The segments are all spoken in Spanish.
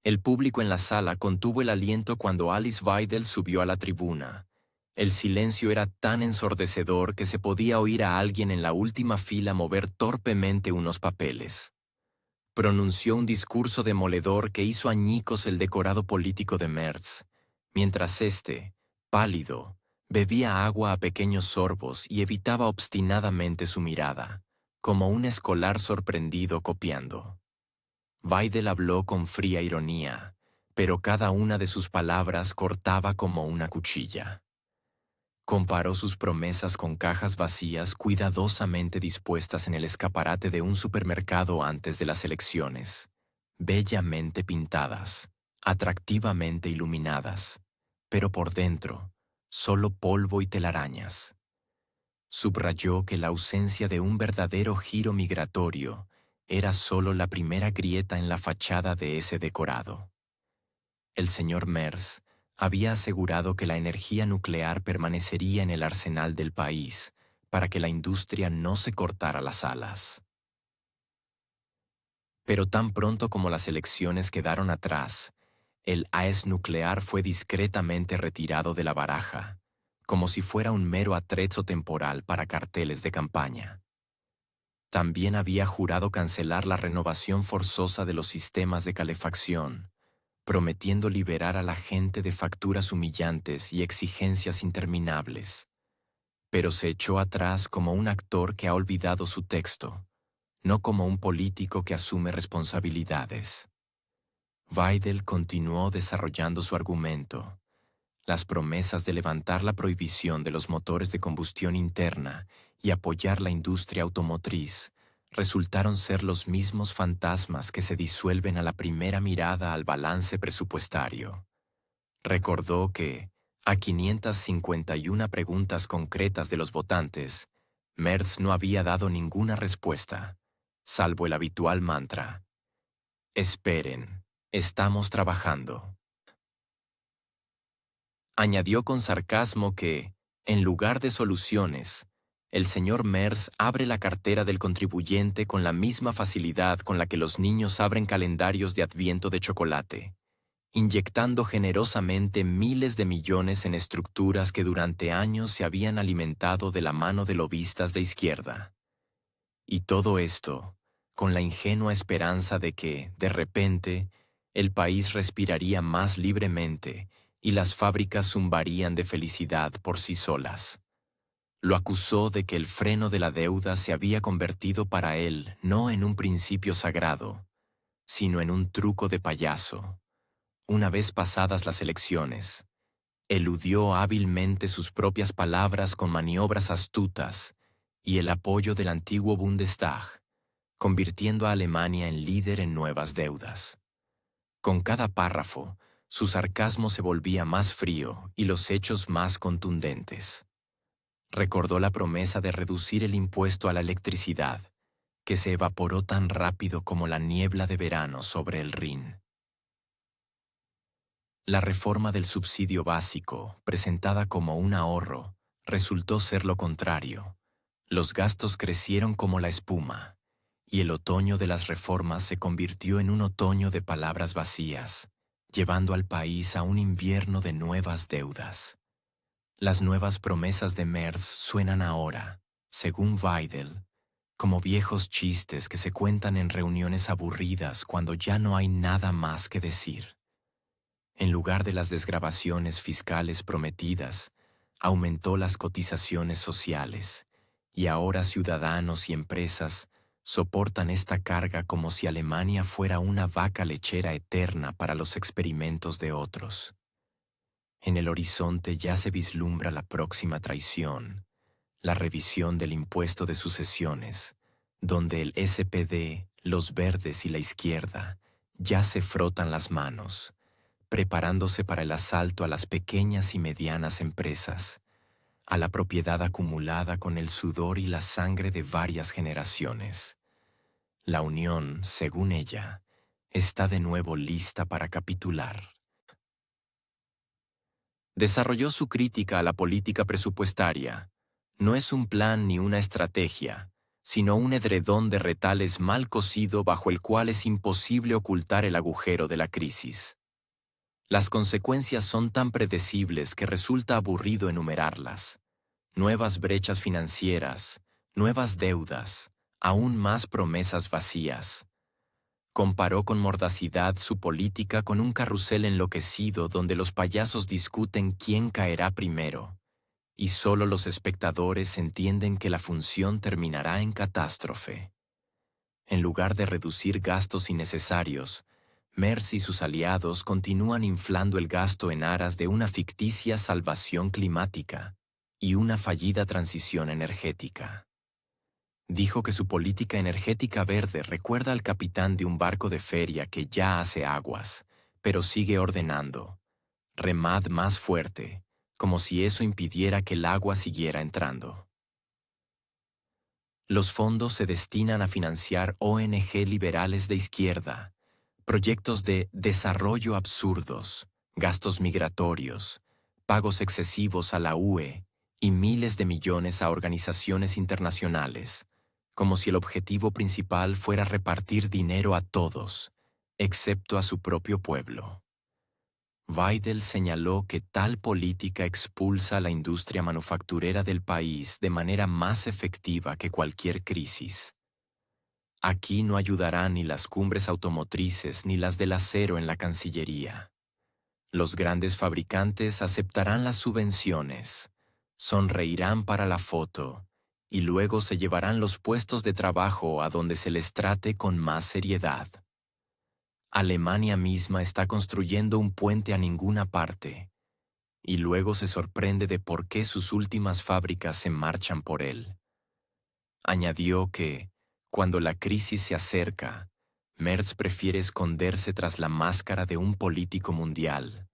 El público en la sala contuvo el aliento cuando Alice Weidel subió a la tribuna. El silencio era tan ensordecedor que se podía oír a alguien en la última fila mover torpemente unos papeles. Pronunció un discurso demoledor que hizo añicos el decorado político de Merz, mientras éste, pálido, bebía agua a pequeños sorbos y evitaba obstinadamente su mirada, como un escolar sorprendido copiando. Weidel habló con fría ironía, pero cada una de sus palabras cortaba como una cuchilla. Comparó sus promesas con cajas vacías cuidadosamente dispuestas en el escaparate de un supermercado antes de las elecciones, bellamente pintadas, atractivamente iluminadas, pero por dentro, solo polvo y telarañas. Subrayó que la ausencia de un verdadero giro migratorio era solo la primera grieta en la fachada de ese decorado. El señor Merz había asegurado que la energía nuclear permanecería en el arsenal del país para que la industria no se cortara las alas. Pero tan pronto como las elecciones quedaron atrás, el AES nuclear fue discretamente retirado de la baraja, como si fuera un mero atrezo temporal para carteles de campaña. También había jurado cancelar la renovación forzosa de los sistemas de calefacción, prometiendo liberar a la gente de facturas humillantes y exigencias interminables. Pero se echó atrás como un actor que ha olvidado su texto, no como un político que asume responsabilidades. Weidel continuó desarrollando su argumento. Las promesas de levantar la prohibición de los motores de combustión interna y apoyar la industria automotriz resultaron ser los mismos fantasmas que se disuelven a la primera mirada al balance presupuestario. Recordó que, a 551 preguntas concretas de los votantes, Merz no había dado ninguna respuesta, salvo el habitual mantra: «Esperen, estamos trabajando». Añadió con sarcasmo que, en lugar de soluciones, el señor Merz abre la cartera del contribuyente con la misma facilidad con la que los niños abren calendarios de adviento de chocolate, inyectando generosamente miles de millones en estructuras que durante años se habían alimentado de la mano de lobistas de izquierda. Y todo esto, con la ingenua esperanza de que, de repente, el país respiraría más libremente y las fábricas zumbarían de felicidad por sí solas. Lo acusó de que el freno de la deuda se había convertido para él no en un principio sagrado, sino en un truco de payaso. Una vez pasadas las elecciones, eludió hábilmente sus propias palabras con maniobras astutas y el apoyo del antiguo Bundestag, convirtiendo a Alemania en líder en nuevas deudas. Con cada párrafo, su sarcasmo se volvía más frío y los hechos más contundentes. Recordó la promesa de reducir el impuesto a la electricidad, que se evaporó tan rápido como la niebla de verano sobre el Rin. La reforma del subsidio básico, presentada como un ahorro, resultó ser lo contrario. Los gastos crecieron como la espuma, y el otoño de las reformas se convirtió en un otoño de palabras vacías, llevando al país a un invierno de nuevas deudas. Las nuevas promesas de Merz suenan ahora, según Weidel, como viejos chistes que se cuentan en reuniones aburridas cuando ya no hay nada más que decir. En lugar de las desgravaciones fiscales prometidas, aumentó las cotizaciones sociales, y ahora ciudadanos y empresas soportan esta carga como si Alemania fuera una vaca lechera eterna para los experimentos de otros. En el horizonte ya se vislumbra la próxima traición, la revisión del impuesto de sucesiones, donde el SPD, los verdes y la izquierda ya se frotan las manos, preparándose para el asalto a las pequeñas y medianas empresas, a la propiedad acumulada con el sudor y la sangre de varias generaciones. La Unión, según ella, está de nuevo lista para capitular. Desarrolló su crítica a la política presupuestaria. No es un plan ni una estrategia, sino un edredón de retales mal cosido bajo el cual es imposible ocultar el agujero de la crisis. Las consecuencias son tan predecibles que resulta aburrido enumerarlas. Nuevas brechas financieras, nuevas deudas, aún más promesas vacías. Comparó con mordacidad su política con un carrusel enloquecido donde los payasos discuten quién caerá primero, y solo los espectadores entienden que la función terminará en catástrofe. En lugar de reducir gastos innecesarios, Merz y sus aliados continúan inflando el gasto en aras de una ficticia salvación climática y una fallida transición energética. Dijo que su política energética verde recuerda al capitán de un barco de feria que ya hace aguas, pero sigue ordenando: remad más fuerte, como si eso impidiera que el agua siguiera entrando. Los fondos se destinan a financiar ONG liberales de izquierda, proyectos de desarrollo absurdos, gastos migratorios, pagos excesivos a la UE y miles de millones a organizaciones internacionales, como si el objetivo principal fuera repartir dinero a todos, excepto a su propio pueblo. Weidel señaló que tal política expulsa a la industria manufacturera del país de manera más efectiva que cualquier crisis. Aquí no ayudarán ni las cumbres automotrices ni las del acero en la Cancillería. Los grandes fabricantes aceptarán las subvenciones, sonreirán para la foto y luego se llevarán los puestos de trabajo a donde se les trate con más seriedad. Alemania misma está construyendo un puente a ninguna parte, y luego se sorprende de por qué sus últimas fábricas se marchan por él. Añadió que, cuando la crisis se acerca, Merz prefiere esconderse tras la máscara de un político mundial,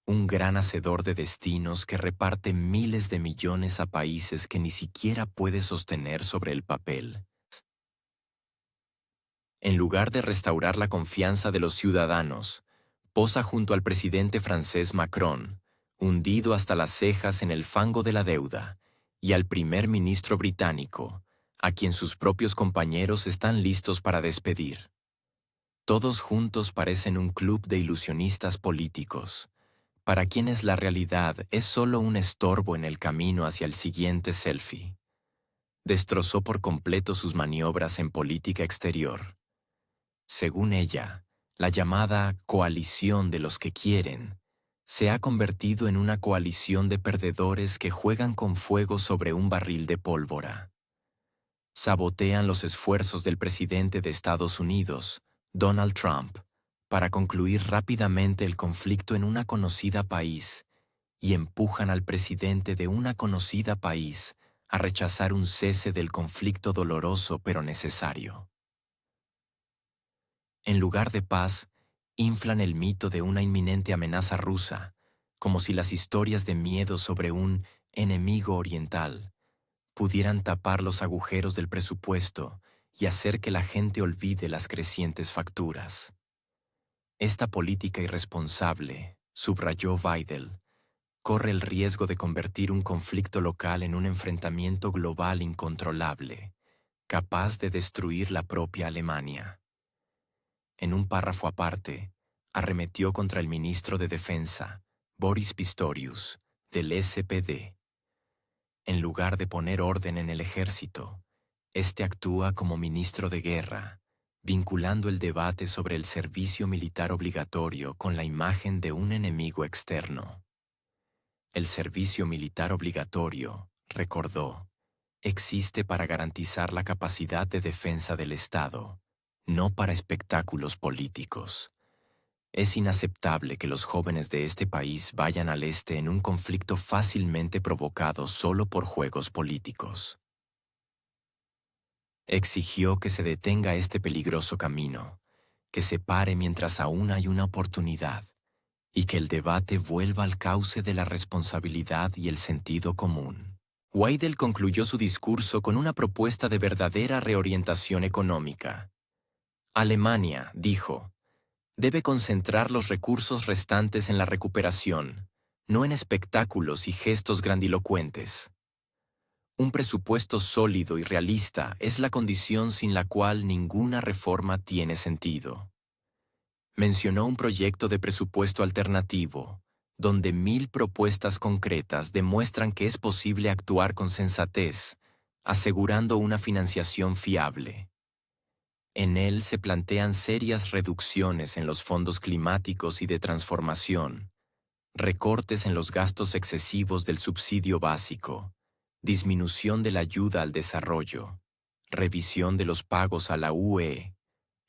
un gran hacedor de destinos que reparte miles de millones a países que ni siquiera puede sostener sobre el papel. En lugar de restaurar la confianza de los ciudadanos, posa junto al presidente francés Macron, hundido hasta las cejas en el fango de la deuda, y al primer ministro británico, a quien sus propios compañeros están listos para despedir. Todos juntos parecen un club de ilusionistas políticos, para quienes la realidad es solo un estorbo en el camino hacia el siguiente selfie. Destrozó por completo sus maniobras en política exterior. Según ella, la llamada coalición de los que quieren se ha convertido en una coalición de perdedores que juegan con fuego sobre un barril de pólvora. Sabotean los esfuerzos del presidente de Estados Unidos, Donald Trump, para concluir rápidamente el conflicto en una conocida país y empujan al presidente de una conocida país a rechazar un cese del conflicto doloroso pero necesario. En lugar de paz, inflan el mito de una inminente amenaza rusa, como si las historias de miedo sobre un enemigo oriental pudieran tapar los agujeros del presupuesto y hacer que la gente olvide las crecientes facturas. Esta política irresponsable, subrayó Weidel, corre el riesgo de convertir un conflicto local en un enfrentamiento global incontrolable, capaz de destruir la propia Alemania. En un párrafo aparte, arremetió contra el ministro de Defensa, Boris Pistorius, del SPD. En lugar de poner orden en el ejército, este actúa como ministro de guerra, vinculando el debate sobre el servicio militar obligatorio con la imagen de un enemigo externo. El servicio militar obligatorio, recordó, existe para garantizar la capacidad de defensa del Estado, no para espectáculos políticos. Es inaceptable que los jóvenes de este país vayan al este en un conflicto fácilmente provocado solo por juegos políticos. Exigió que se detenga este peligroso camino, que se pare mientras aún hay una oportunidad, y que el debate vuelva al cauce de la responsabilidad y el sentido común. Weidel concluyó su discurso con una propuesta de verdadera reorientación económica. Alemania, dijo, debe concentrar los recursos restantes en la recuperación, no en espectáculos y gestos grandilocuentes. Un presupuesto sólido y realista es la condición sin la cual ninguna reforma tiene sentido. Mencionó un proyecto de presupuesto alternativo, donde 1000 propuestas concretas demuestran que es posible actuar con sensatez, asegurando una financiación fiable. En él se plantean serias reducciones en los fondos climáticos y de transformación, recortes en los gastos excesivos del subsidio básico, disminución de la ayuda al desarrollo, revisión de los pagos a la UE,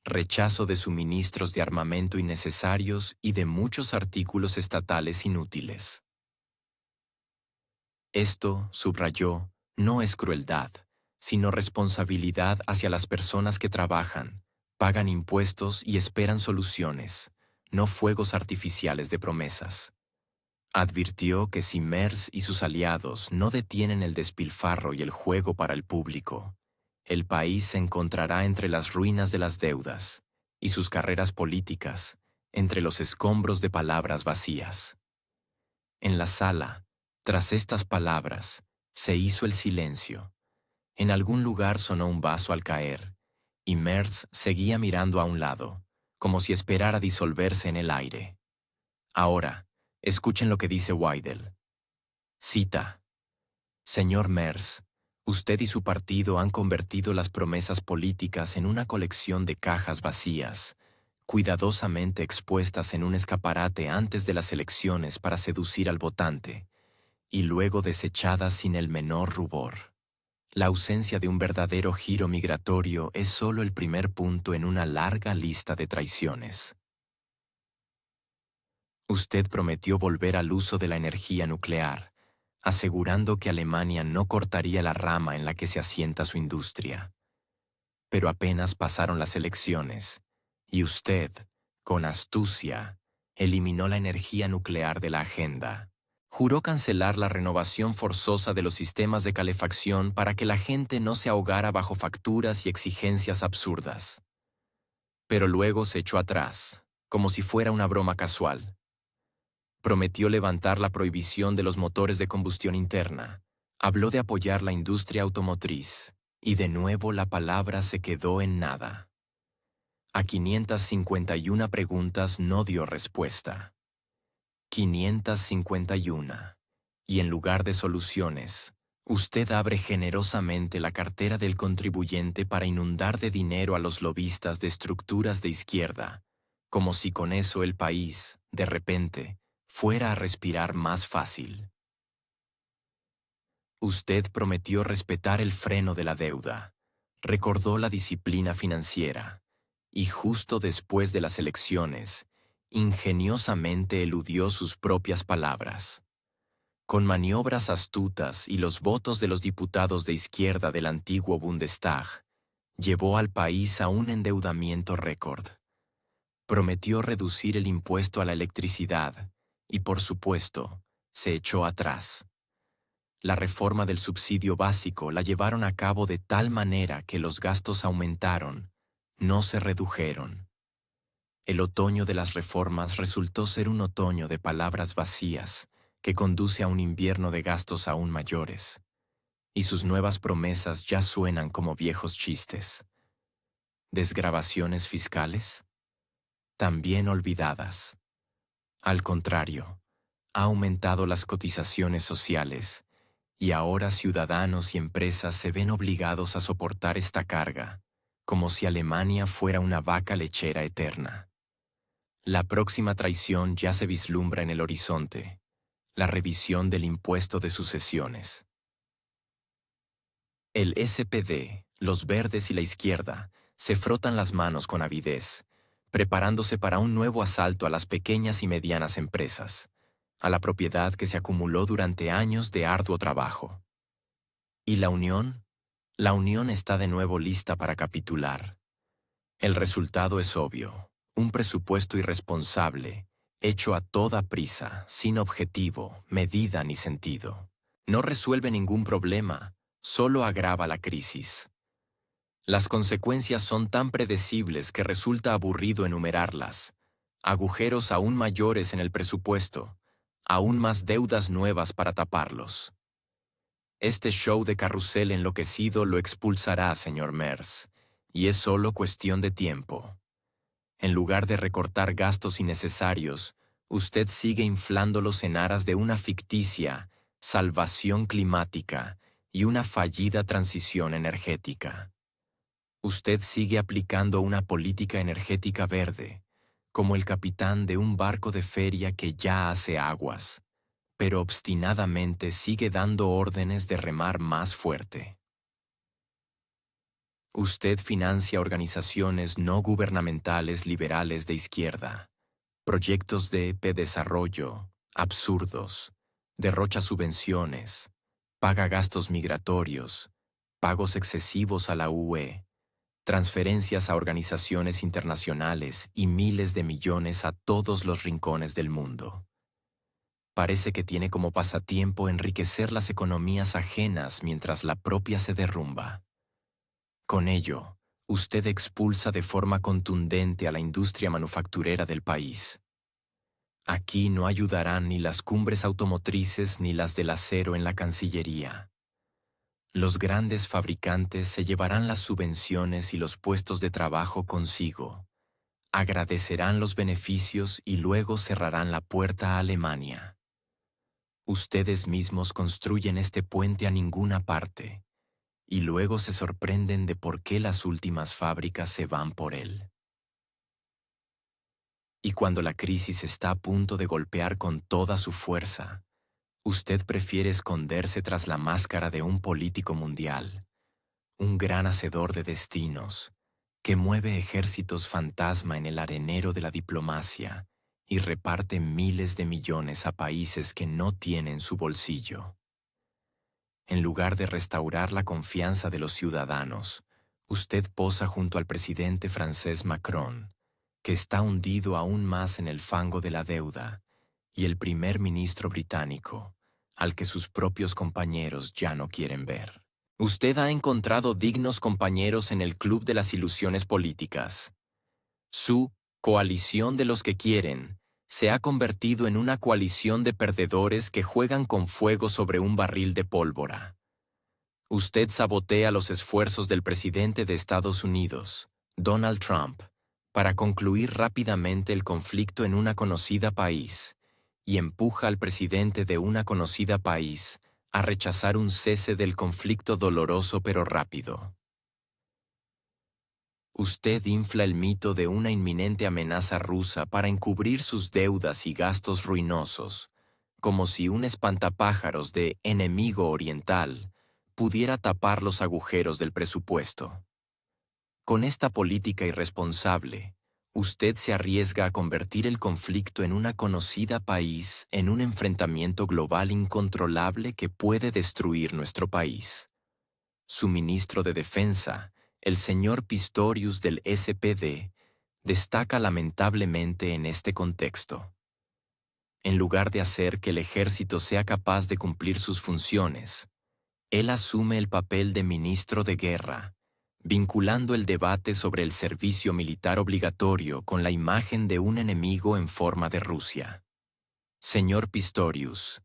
rechazo de suministros de armamento innecesarios y de muchos artículos estatales inútiles. Esto, subrayó, no es crueldad, sino responsabilidad hacia las personas que trabajan, pagan impuestos y esperan soluciones, no fuegos artificiales de promesas. Advirtió que si Merz y sus aliados no detienen el despilfarro y el juego para el público, el país se encontrará entre las ruinas de las deudas y sus carreras políticas entre los escombros de palabras vacías. En la sala, tras estas palabras, se hizo el silencio. En algún lugar sonó un vaso al caer, y Merz seguía mirando a un lado, como si esperara disolverse en el aire. Ahora, escuchen lo que dice Weidel. Cita: Señor Merz, usted y su partido han convertido las promesas políticas en una colección de cajas vacías, cuidadosamente expuestas en un escaparate antes de las elecciones para seducir al votante, y luego desechadas sin el menor rubor. La ausencia de un verdadero giro migratorio es solo el primer punto en una larga lista de traiciones. Usted prometió volver al uso de la energía nuclear, asegurando que Alemania no cortaría la rama en la que se asienta su industria. Pero apenas pasaron las elecciones, y usted, con astucia, eliminó la energía nuclear de la agenda. Juró cancelar la renovación forzosa de los sistemas de calefacción para que la gente no se ahogara bajo facturas y exigencias absurdas. Pero luego se echó atrás, como si fuera una broma casual. Prometió levantar la prohibición de los motores de combustión interna. Habló de apoyar la industria automotriz, y de nuevo la palabra se quedó en nada. A 551 preguntas no dio respuesta. 551. Y en lugar de soluciones, usted abre generosamente la cartera del contribuyente para inundar de dinero a los lobistas de estructuras de izquierda, como si con eso el país, de repente, fuera a respirar más fácil. Usted prometió respetar el freno de la deuda, recordó la disciplina financiera, y justo después de las elecciones, ingeniosamente eludió sus propias palabras. Con maniobras astutas y los votos de los diputados de izquierda del antiguo Bundestag, llevó al país a un endeudamiento récord. Prometió reducir el impuesto a la electricidad y, por supuesto, se echó atrás. La reforma del subsidio básico la llevaron a cabo de tal manera que los gastos aumentaron, no se redujeron. El otoño de las reformas resultó ser un otoño de palabras vacías que conduce a un invierno de gastos aún mayores. Y sus nuevas promesas ya suenan como viejos chistes. ¿Desgravaciones fiscales? También olvidadas. Al contrario, ha aumentado las cotizaciones sociales, y ahora ciudadanos y empresas se ven obligados a soportar esta carga, como si Alemania fuera una vaca lechera eterna. La próxima traición ya se vislumbra en el horizonte, la revisión del impuesto de sucesiones. El SPD, los verdes y la izquierda se frotan las manos con avidez, preparándose para un nuevo asalto a las pequeñas y medianas empresas, a la propiedad que se acumuló durante años de arduo trabajo. ¿Y la Unión? La Unión está de nuevo lista para capitular. El resultado es obvio, un presupuesto irresponsable, hecho a toda prisa, sin objetivo, medida ni sentido. No resuelve ningún problema, solo agrava la crisis. Las consecuencias son tan predecibles que resulta aburrido enumerarlas. Agujeros aún mayores en el presupuesto, aún más deudas nuevas para taparlos. Este show de carrusel enloquecido lo expulsará, señor Merz, y es solo cuestión de tiempo. En lugar de recortar gastos innecesarios, usted sigue inflándolos en aras de una ficticia salvación climática y una fallida transición energética. Usted sigue aplicando una política energética verde, como el capitán de un barco de feria que ya hace aguas, pero obstinadamente sigue dando órdenes de remar más fuerte. Usted financia organizaciones no gubernamentales liberales de izquierda, proyectos de desarrollo absurdos, derrocha subvenciones, paga gastos migratorios, pagos excesivos a la UE, transferencias a organizaciones internacionales y miles de millones a todos los rincones del mundo. Parece que tiene como pasatiempo enriquecer las economías ajenas mientras la propia se derrumba. Con ello, usted expulsa de forma contundente a la industria manufacturera del país. Aquí no ayudarán ni las cumbres automotrices ni las del acero en la Cancillería. Los grandes fabricantes se llevarán las subvenciones y los puestos de trabajo consigo, agradecerán los beneficios y luego cerrarán la puerta a Alemania. Ustedes mismos construyen este puente a ninguna parte, y luego se sorprenden de por qué las últimas fábricas se van por él. Y cuando la crisis está a punto de golpear con toda su fuerza, usted prefiere esconderse tras la máscara de un político mundial, un gran hacedor de destinos, que mueve ejércitos fantasma en el arenero de la diplomacia y reparte miles de millones a países que no tienen su bolsillo. En lugar de restaurar la confianza de los ciudadanos, usted posa junto al presidente francés Macron, que está hundido aún más en el fango de la deuda, y el primer ministro británico, al que sus propios compañeros ya no quieren ver. Usted ha encontrado dignos compañeros en el club de las ilusiones políticas. Su coalición de los que quieren se ha convertido en una coalición de perdedores que juegan con fuego sobre un barril de pólvora. Usted sabotea los esfuerzos del presidente de Estados Unidos, Donald Trump, para concluir rápidamente el conflicto en una conocida país, y empuja al presidente de una conocida país a rechazar un cese del conflicto doloroso pero rápido. Usted infla el mito de una inminente amenaza rusa para encubrir sus deudas y gastos ruinosos, como si un espantapájaros de enemigo oriental pudiera tapar los agujeros del presupuesto. Con esta política irresponsable, usted se arriesga a convertir el conflicto en una conocida país en un enfrentamiento global incontrolable que puede destruir nuestro país. Su ministro de Defensa, el señor Pistorius del SPD, destaca lamentablemente en este contexto. En lugar de hacer que el ejército sea capaz de cumplir sus funciones, él asume el papel de ministro de guerra, vinculando el debate sobre el servicio militar obligatorio con la imagen de un enemigo en forma de Rusia. Señor Pistorius,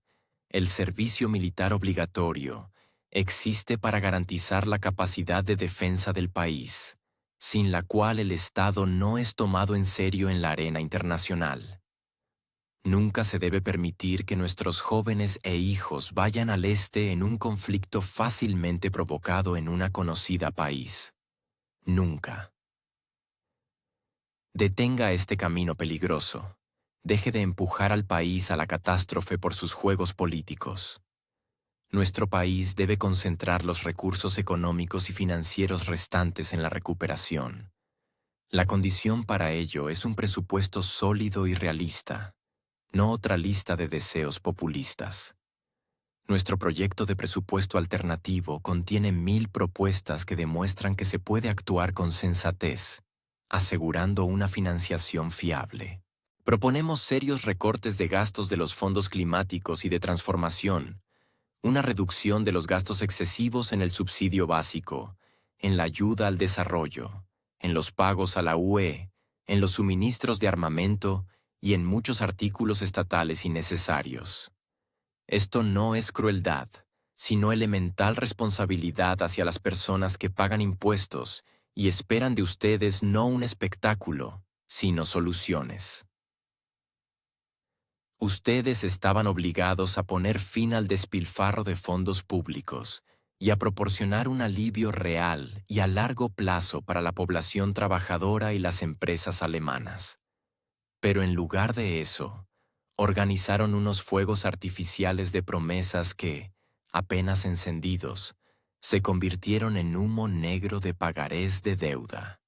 el servicio militar obligatorio existe para garantizar la capacidad de defensa del país, sin la cual el Estado no es tomado en serio en la arena internacional. Nunca se debe permitir que nuestros jóvenes e hijos vayan al este en un conflicto fácilmente provocado en una conocida país. Nunca. Detenga este camino peligroso. Deje de empujar al país a la catástrofe por sus juegos políticos. Nuestro país debe concentrar los recursos económicos y financieros restantes en la recuperación. La condición para ello es un presupuesto sólido y realista, no otra lista de deseos populistas. Nuestro proyecto de presupuesto alternativo contiene 1000 propuestas que demuestran que se puede actuar con sensatez, asegurando una financiación fiable. Proponemos serios recortes de gastos de los fondos climáticos y de transformación, una reducción de los gastos excesivos en el subsidio básico, en la ayuda al desarrollo, en los pagos a la UE, en los suministros de armamento y en muchos artículos estatales innecesarios. Esto no es crueldad, sino elemental responsabilidad hacia las personas que pagan impuestos y esperan de ustedes no un espectáculo, sino soluciones. Ustedes estaban obligados a poner fin al despilfarro de fondos públicos y a proporcionar un alivio real y a largo plazo para la población trabajadora y las empresas alemanas. Pero en lugar de eso, organizaron unos fuegos artificiales de promesas que, apenas encendidos, se convirtieron en humo negro de pagarés de deuda.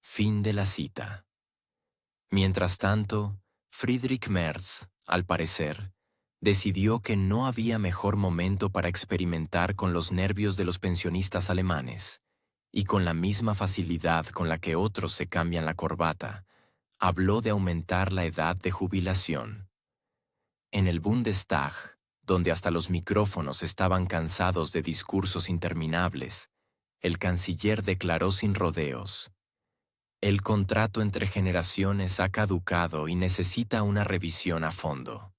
Fin de la cita. Mientras tanto, Friedrich Merz, al parecer, decidió que no había mejor momento para experimentar con los nervios de los pensionistas alemanes, y con la misma facilidad con la que otros se cambian la corbata, habló de aumentar la edad de jubilación. En el Bundestag, donde hasta los micrófonos estaban cansados de discursos interminables, el canciller declaró sin rodeos: el contrato entre generaciones ha caducado y necesita una revisión a fondo.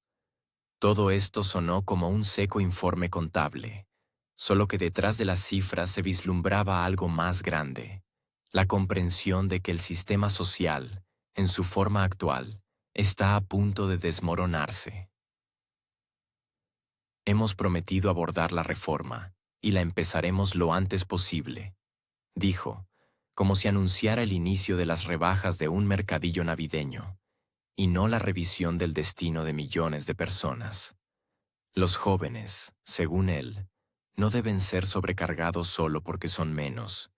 Todo esto sonó como un seco informe contable, solo que detrás de las cifras se vislumbraba algo más grande: la comprensión de que el sistema social, en su forma actual, está a punto de desmoronarse. Hemos prometido abordar la reforma, y la empezaremos lo antes posible, dijo, como si anunciara el inicio de las rebajas de un mercadillo navideño, y no la revisión del destino de millones de personas. Los jóvenes, según él, no deben ser sobrecargados solo porque son menos,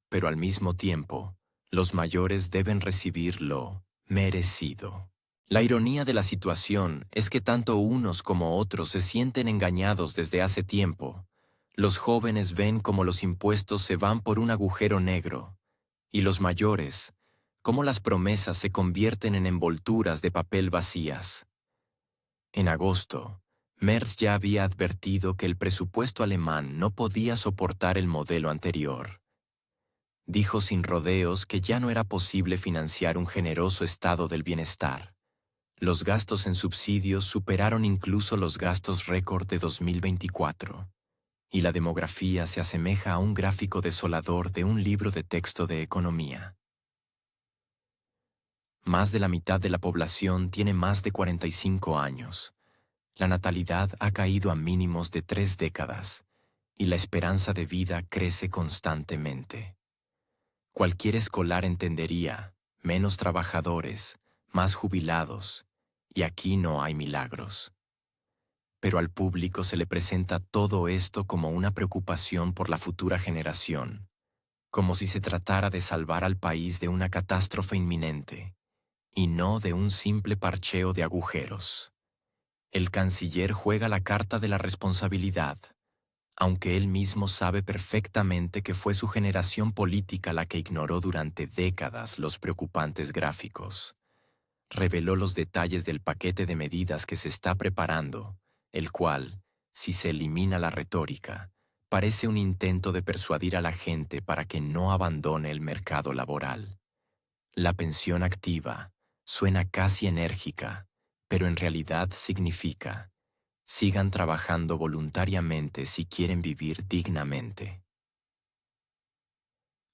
pero al mismo tiempo, los mayores deben recibir lo merecido. La ironía de la situación es que tanto unos como otros se sienten engañados desde hace tiempo. Los jóvenes ven cómo los impuestos se van por un agujero negro, y los mayores, cómo las promesas se convierten en envolturas de papel vacías. En agosto, Merz ya había advertido que el presupuesto alemán no podía soportar el modelo anterior. Dijo sin rodeos que ya no era posible financiar un generoso estado del bienestar. Los gastos en subsidios superaron incluso los gastos récord de 2024, y la demografía se asemeja a un gráfico desolador de un libro de texto de economía. Más de la mitad de la población tiene más de 45 años. La natalidad ha caído a mínimos de 3 décadas, y la esperanza de vida crece constantemente. Cualquier escolar entendería: menos trabajadores, más jubilados, y aquí no hay milagros. Pero al público se le presenta todo esto como una preocupación por la futura generación, como si se tratara de salvar al país de una catástrofe inminente, y no de un simple parcheo de agujeros. El canciller juega la carta de la responsabilidad, aunque él mismo sabe perfectamente que fue su generación política la que ignoró durante décadas los preocupantes gráficos. Reveló los detalles del paquete de medidas que se está preparando, el cual, si se elimina la retórica, parece un intento de persuadir a la gente para que no abandone el mercado laboral. La pensión activa suena casi enérgica, pero en realidad significa: sigan trabajando voluntariamente si quieren vivir dignamente.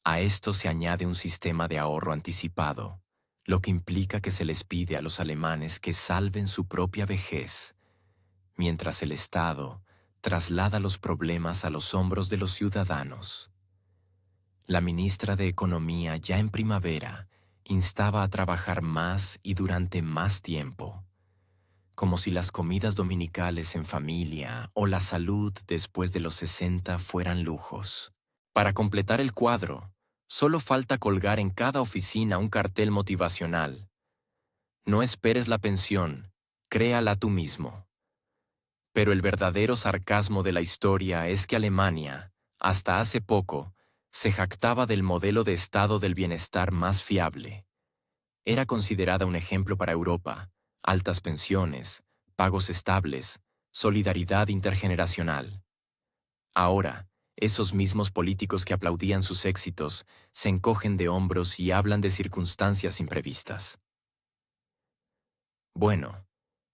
A esto se añade un sistema de ahorro anticipado, lo que implica que se les pide a los alemanes que salven su propia vejez, mientras el Estado traslada los problemas a los hombros de los ciudadanos. La ministra de Economía, ya en primavera, instaba a trabajar más y durante más tiempo, como si las comidas dominicales en familia o la salud después de los 60 fueran lujos. Para completar el cuadro, solo falta colgar en cada oficina un cartel motivacional: no esperes la pensión, créala tú mismo. Pero el verdadero sarcasmo de la historia es que Alemania, hasta hace poco, se jactaba del modelo de estado del bienestar más fiable. Era considerada un ejemplo para Europa: altas pensiones, pagos estables, solidaridad intergeneracional. Ahora, esos mismos políticos que aplaudían sus éxitos se encogen de hombros y hablan de circunstancias imprevistas. Bueno,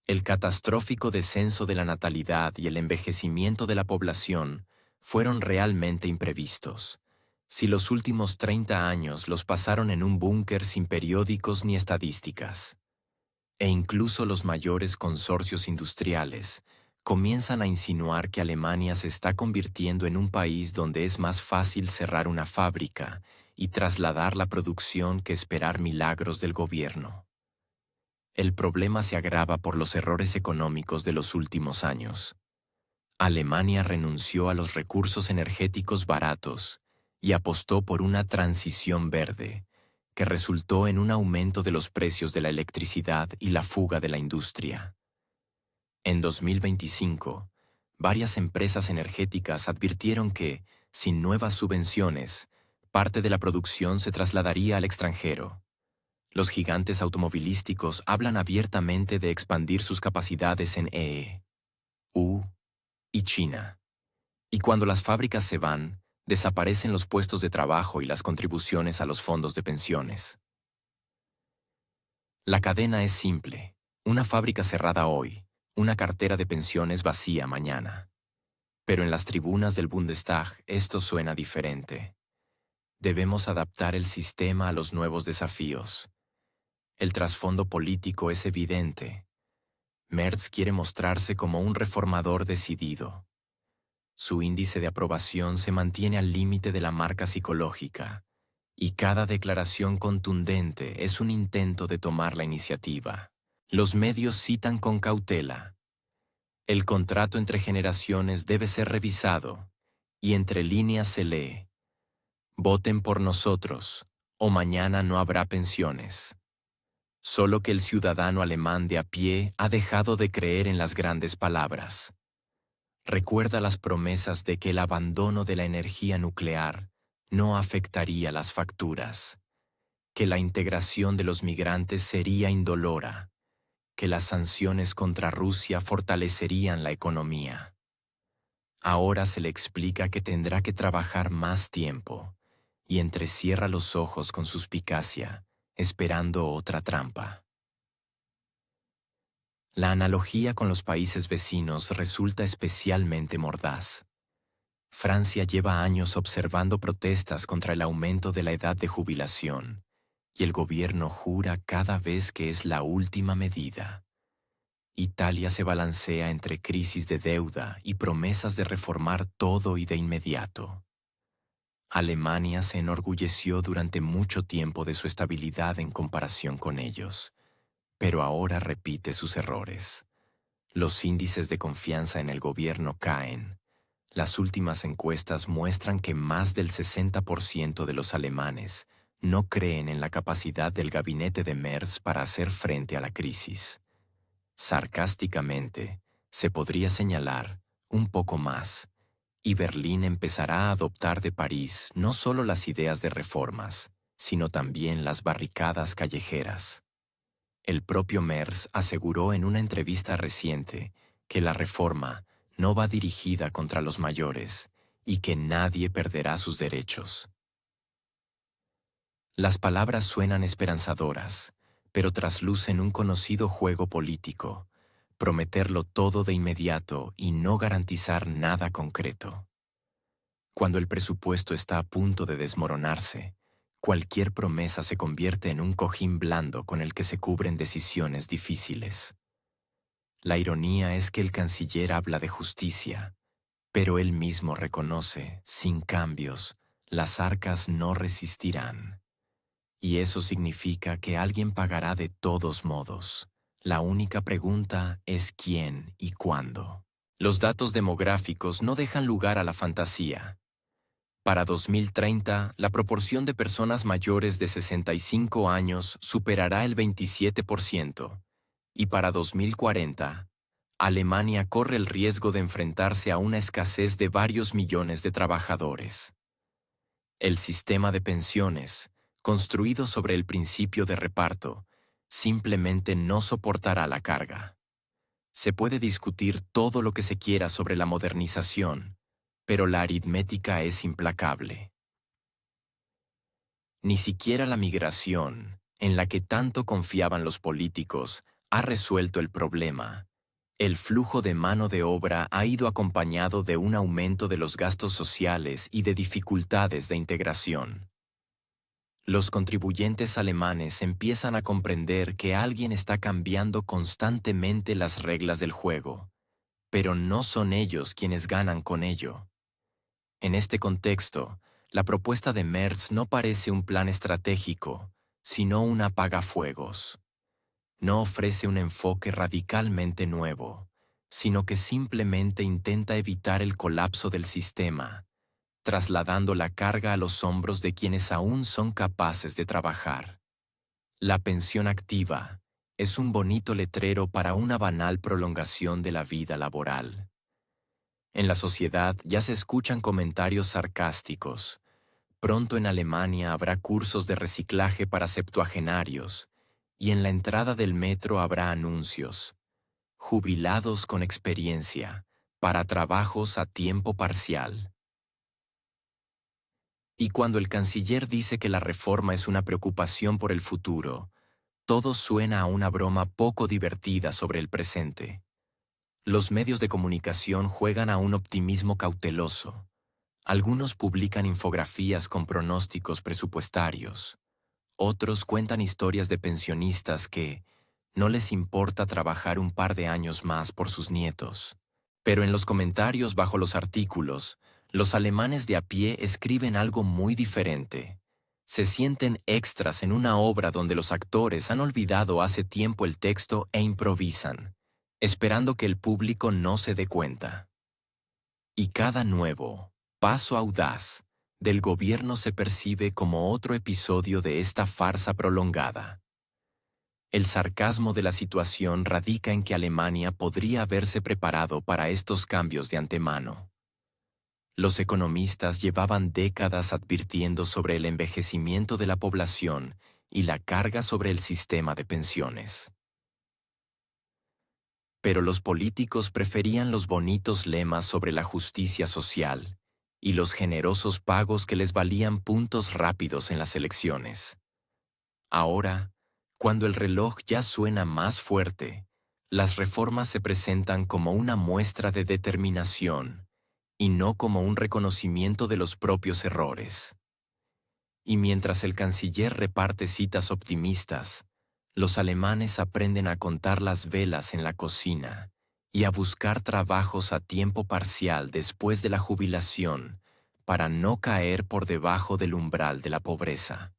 El catastrófico descenso de la natalidad y el envejecimiento de la población fueron realmente imprevistos. Si los últimos 30 años los pasaron en un búnker sin periódicos ni estadísticas, e incluso los mayores consorcios industriales comienzan a insinuar que Alemania se está convirtiendo en un país donde es más fácil cerrar una fábrica y trasladar la producción que esperar milagros del gobierno. El problema se agrava por los errores económicos de los últimos años. Alemania renunció a los recursos energéticos baratos y apostó por una transición verde, que resultó en un aumento de los precios de la electricidad y la fuga de la industria. En 2025, varias empresas energéticas advirtieron que, sin nuevas subvenciones, parte de la producción se trasladaría al extranjero. Los gigantes automovilísticos hablan abiertamente de expandir sus capacidades en EU y China. Y cuando las fábricas se van, desaparecen los puestos de trabajo y las contribuciones a los fondos de pensiones. La cadena es simple: una fábrica cerrada hoy, una cartera de pensiones vacía mañana. Pero en las tribunas del Bundestag esto suena diferente. Debemos adaptar el sistema a los nuevos desafíos. El trasfondo político es evidente. Merz quiere mostrarse como un reformador decidido. Su índice de aprobación se mantiene al límite de la marca psicológica, y cada declaración contundente es un intento de tomar la iniciativa. Los medios citan con cautela: el contrato entre generaciones debe ser revisado, y entre líneas se lee: voten por nosotros, o mañana no habrá pensiones. Solo que el ciudadano alemán de a pie ha dejado de creer en las grandes palabras. Recuerda las promesas de que el abandono de la energía nuclear no afectaría las facturas, que la integración de los migrantes sería indolora, que las sanciones contra Rusia fortalecerían la economía. Ahora se le explica que tendrá que trabajar más tiempo, y entrecierra los ojos con suspicacia, esperando otra trampa. La analogía con los países vecinos resulta especialmente mordaz. Francia lleva años observando protestas contra el aumento de la edad de jubilación, y el gobierno jura cada vez que es la última medida. Italia se balancea entre crisis de deuda y promesas de reformar todo y de inmediato. Alemania se enorgulleció durante mucho tiempo de su estabilidad en comparación con ellos, pero ahora repite sus errores. Los índices de confianza en el gobierno caen. Las últimas encuestas muestran que más del 60% de los alemanes no creen en la capacidad del gabinete de Merz para hacer frente a la crisis. Sarcásticamente, se podría señalar: un poco más, y Berlín empezará a adoptar de París no solo las ideas de reformas, sino también las barricadas callejeras. El propio Merz aseguró en una entrevista reciente que la reforma no va dirigida contra los mayores y que nadie perderá sus derechos. Las palabras suenan esperanzadoras, pero traslucen un conocido juego político: prometerlo todo de inmediato y no garantizar nada concreto. Cuando el presupuesto está a punto de desmoronarse, cualquier promesa se convierte en un cojín blando con el que se cubren decisiones difíciles. La ironía es que el canciller habla de justicia, pero él mismo reconoce: sin cambios, las arcas no resistirán. Y eso significa que alguien pagará de todos modos. La única pregunta es quién y cuándo. Los datos demográficos no dejan lugar a la fantasía. Para 2030, la proporción de personas mayores de 65 años superará el 27%, y para 2040, Alemania corre el riesgo de enfrentarse a una escasez de varios millones de trabajadores. El sistema de pensiones, construido sobre el principio de reparto, simplemente no soportará la carga. Se puede discutir todo lo que se quiera sobre la modernización, pero la aritmética es implacable. Ni siquiera la migración, en la que tanto confiaban los políticos, ha resuelto el problema. El flujo de mano de obra ha ido acompañado de un aumento de los gastos sociales y de dificultades de integración. Los contribuyentes alemanes empiezan a comprender que alguien está cambiando constantemente las reglas del juego, pero no son ellos quienes ganan con ello. En este contexto, la propuesta de Merz no parece un plan estratégico, sino un apagafuegos. No ofrece un enfoque radicalmente nuevo, sino que simplemente intenta evitar el colapso del sistema, trasladando la carga a los hombros de quienes aún son capaces de trabajar. La pensión activa es un bonito letrero para una banal prolongación de la vida laboral. En la sociedad ya se escuchan comentarios sarcásticos. Pronto en Alemania habrá cursos de reciclaje para septuagenarios, y en la entrada del metro habrá anuncios. Jubilados con experiencia, para trabajos a tiempo parcial. Y cuando el canciller dice que la reforma es una preocupación por el futuro, todo suena a una broma poco divertida sobre el presente. Los medios de comunicación juegan a un optimismo cauteloso. Algunos publican infografías con pronósticos presupuestarios. Otros cuentan historias de pensionistas que no les importa trabajar un par de años más por sus nietos. Pero en los comentarios bajo los artículos, los alemanes de a pie escriben algo muy diferente. Se sienten extras en una obra donde los actores han olvidado hace tiempo el texto e improvisan, esperando que el público no se dé cuenta. Y cada nuevo paso audaz del gobierno se percibe como otro episodio de esta farsa prolongada. El sarcasmo de la situación radica en que Alemania podría haberse preparado para estos cambios de antemano. Los economistas llevaban décadas advirtiendo sobre el envejecimiento de la población y la carga sobre el sistema de pensiones. Pero los políticos preferían los bonitos lemas sobre la justicia social y los generosos pagos que les valían puntos rápidos en las elecciones. Ahora, cuando el reloj ya suena más fuerte, las reformas se presentan como una muestra de determinación y no como un reconocimiento de los propios errores. Y mientras el canciller reparte citas optimistas, los alemanes aprenden a contar las velas en la cocina y a buscar trabajos a tiempo parcial después de la jubilación para no caer por debajo del umbral de la pobreza.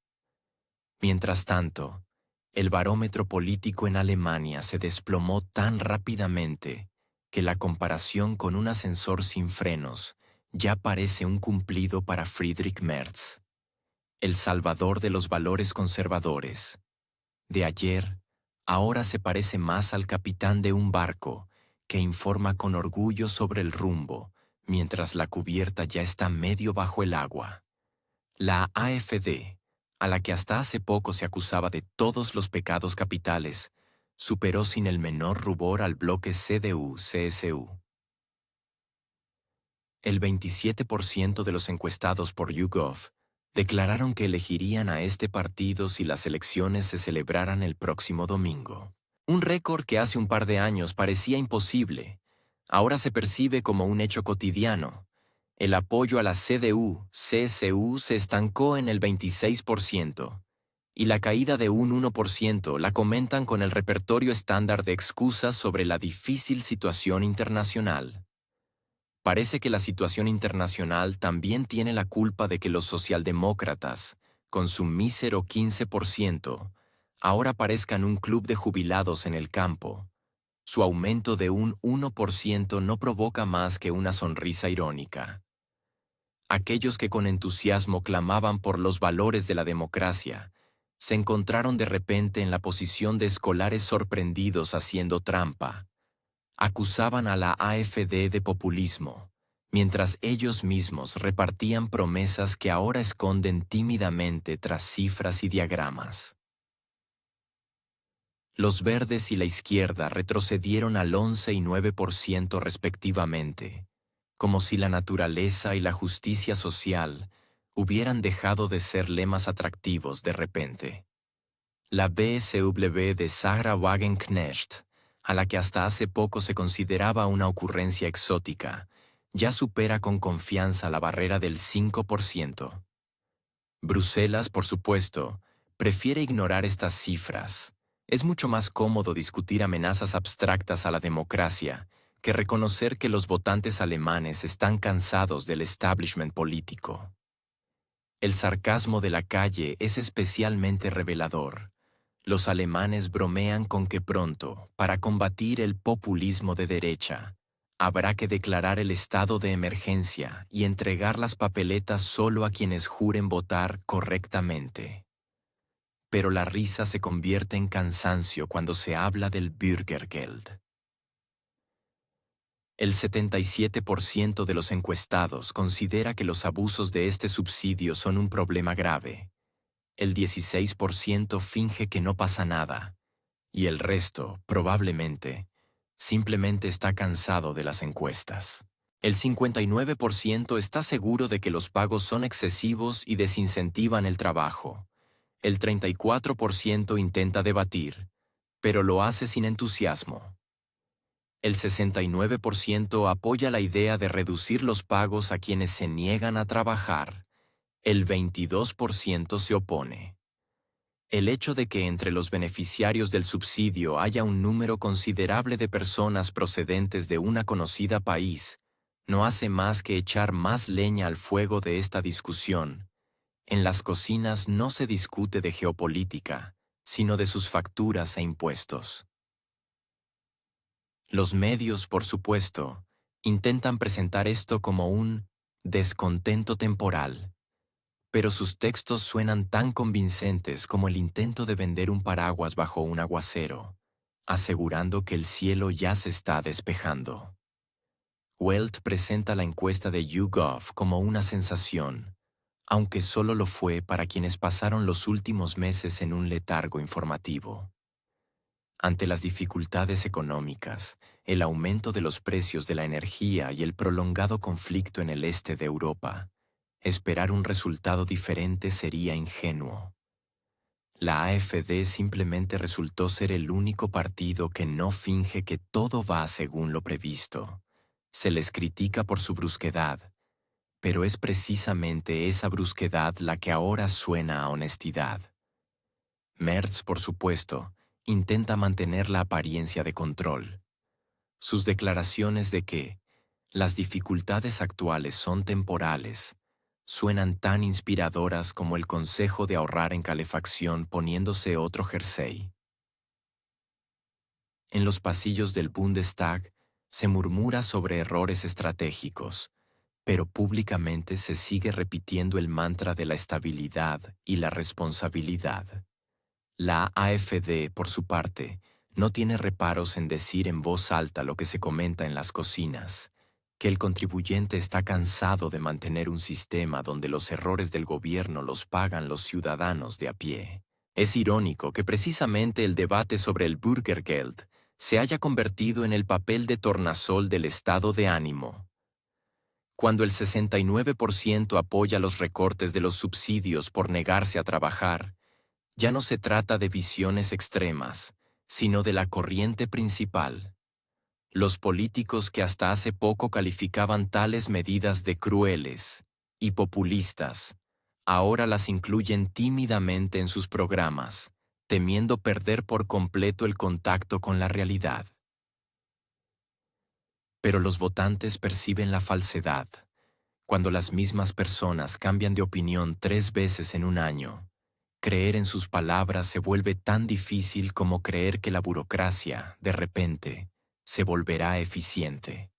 Mientras tanto, el barómetro político en Alemania se desplomó tan rápidamente que la comparación con un ascensor sin frenos ya parece un cumplido para Friedrich Merz, el salvador de los valores conservadores. De ayer, ahora se parece más al capitán de un barco que informa con orgullo sobre el rumbo, mientras la cubierta ya está medio bajo el agua. La AfD, a la que hasta hace poco se acusaba de todos los pecados capitales, superó sin el menor rubor al bloque CDU-CSU. El 27% de los encuestados por YouGov declararon que elegirían a este partido si las elecciones se celebraran el próximo domingo. Un récord que hace un par de años parecía imposible, ahora se percibe como un hecho cotidiano. El apoyo a la CDU-CSU se estancó en el 26%, y la caída de un 1% la comentan con el repertorio estándar de excusas sobre la difícil situación internacional. Parece que la situación internacional también tiene la culpa de que los socialdemócratas, con su mísero 15%, ahora parezcan un club de jubilados en el campo. Su aumento de un 1% no provoca más que una sonrisa irónica. Aquellos que con entusiasmo clamaban por los valores de la democracia, se encontraron de repente en la posición de escolares sorprendidos haciendo trampa. Acusaban a la AfD de populismo, mientras ellos mismos repartían promesas que ahora esconden tímidamente tras cifras y diagramas. Los verdes y la izquierda retrocedieron al 11 y 9% respectivamente, como si la naturaleza y la justicia social hubieran dejado de ser lemas atractivos de repente. La BSW de Sarah Wagenknecht, a la que hasta hace poco se consideraba una ocurrencia exótica, ya supera con confianza la barrera del 5%. Bruselas, por supuesto, prefiere ignorar estas cifras. Es mucho más cómodo discutir amenazas abstractas a la democracia que reconocer que los votantes alemanes están cansados del establishment político. El sarcasmo de la calle es especialmente revelador. Los alemanes bromean con que pronto, para combatir el populismo de derecha, habrá que declarar el estado de emergencia y entregar las papeletas solo a quienes juren votar correctamente. Pero la risa se convierte en cansancio cuando se habla del Bürgergeld. El 77% de los encuestados considera que los abusos de este subsidio son un problema grave. El 16% finge que no pasa nada, y el resto, probablemente, simplemente está cansado de las encuestas. El 59% está seguro de que los pagos son excesivos y desincentivan el trabajo. El 34% intenta debatir, pero lo hace sin entusiasmo. El 69% apoya la idea de reducir los pagos a quienes se niegan a trabajar. El 22% se opone. El hecho de que entre los beneficiarios del subsidio haya un número considerable de personas procedentes de una conocida país no hace más que echar más leña al fuego de esta discusión. En las cocinas no se discute de geopolítica, sino de sus facturas e impuestos. Los medios, por supuesto, intentan presentar esto como un descontento temporal, pero sus textos suenan tan convincentes como el intento de vender un paraguas bajo un aguacero, asegurando que el cielo ya se está despejando. Welt presenta la encuesta de YouGov como una sensación, aunque solo lo fue para quienes pasaron los últimos meses en un letargo informativo. Ante las dificultades económicas, el aumento de los precios de la energía y el prolongado conflicto en el este de Europa, esperar un resultado diferente sería ingenuo. La AfD simplemente resultó ser el único partido que no finge que todo va según lo previsto. Se les critica por su brusquedad, pero es precisamente esa brusquedad la que ahora suena a honestidad. Merz, por supuesto, intenta mantener la apariencia de control. Sus declaraciones de que las dificultades actuales son temporales suenan tan inspiradoras como el consejo de ahorrar en calefacción poniéndose otro jersey. En los pasillos del Bundestag se murmura sobre errores estratégicos, pero públicamente se sigue repitiendo el mantra de la estabilidad y la responsabilidad. La AfD, por su parte, no tiene reparos en decir en voz alta lo que se comenta en las cocinas, que el contribuyente está cansado de mantener un sistema donde los errores del gobierno los pagan los ciudadanos de a pie. Es irónico que precisamente el debate sobre el Bürgergeld se haya convertido en el papel de tornasol del estado de ánimo. Cuando el 69% apoya los recortes de los subsidios por negarse a trabajar, ya no se trata de visiones extremas, sino de la corriente principal. Los políticos que hasta hace poco calificaban tales medidas de crueles y populistas, ahora las incluyen tímidamente en sus programas, temiendo perder por completo el contacto con la realidad. Pero los votantes perciben la falsedad. Cuando las mismas personas cambian de opinión 3 veces en un año, creer en sus palabras se vuelve tan difícil como creer que la burocracia, de repente, se volverá eficiente.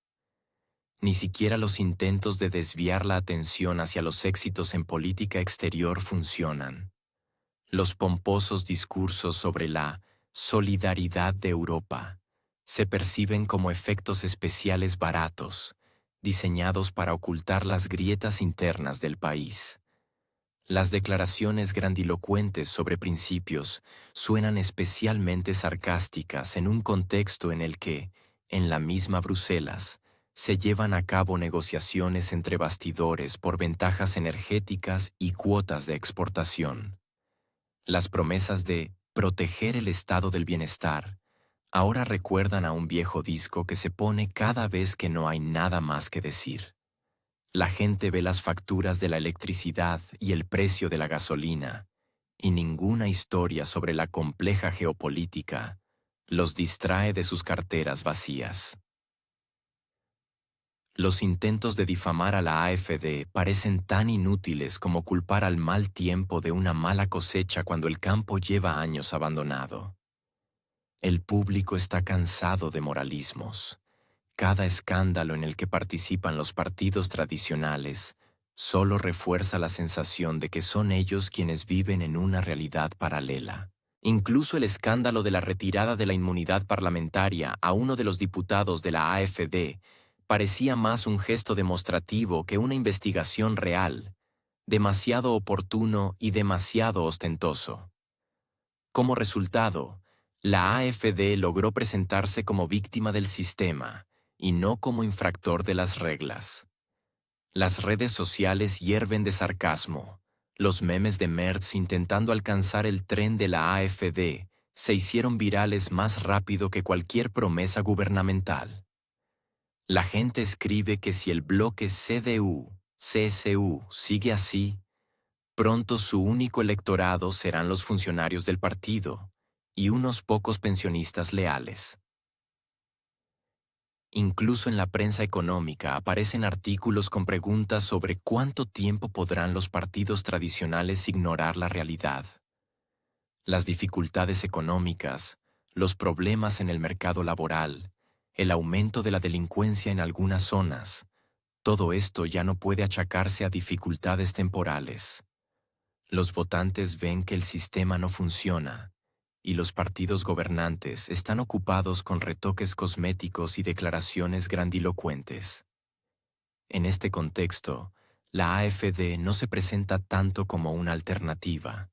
Ni siquiera los intentos de desviar la atención hacia los éxitos en política exterior funcionan. Los pomposos discursos sobre la solidaridad de Europa se perciben como efectos especiales baratos, diseñados para ocultar las grietas internas del país. Las declaraciones grandilocuentes sobre principios suenan especialmente sarcásticas en un contexto en el que, en la misma Bruselas, se llevan a cabo negociaciones entre bastidores por ventajas energéticas y cuotas de exportación. Las promesas de proteger el estado del bienestar, ahora recuerdan a un viejo disco que se pone cada vez que no hay nada más que decir. La gente ve las facturas de la electricidad y el precio de la gasolina, y ninguna historia sobre la compleja geopolítica los distrae de sus carteras vacías. Los intentos de difamar a la AfD parecen tan inútiles como culpar al mal tiempo de una mala cosecha cuando el campo lleva años abandonado. El público está cansado de moralismos. Cada escándalo en el que participan los partidos tradicionales solo refuerza la sensación de que son ellos quienes viven en una realidad paralela. Incluso el escándalo de la retirada de la inmunidad parlamentaria a uno de los diputados de la AfD parecía más un gesto demostrativo que una investigación real, demasiado oportuno y demasiado ostentoso. Como resultado, la AfD logró presentarse como víctima del sistema y no como infractor de las reglas. Las redes sociales hierven de sarcasmo. Los memes de Merz intentando alcanzar el tren de la AfD se hicieron virales más rápido que cualquier promesa gubernamental. La gente escribe que si el bloque CDU-CSU sigue así, pronto su único electorado serán los funcionarios del partido y unos pocos pensionistas leales. Incluso en la prensa económica aparecen artículos con preguntas sobre cuánto tiempo podrán los partidos tradicionales ignorar la realidad. Las dificultades económicas, los problemas en el mercado laboral, el aumento de la delincuencia en algunas zonas, todo esto ya no puede achacarse a dificultades temporales. Los votantes ven que el sistema no funciona, y los partidos gobernantes están ocupados con retoques cosméticos y declaraciones grandilocuentes. En este contexto, la AfD no se presenta tanto como una alternativa,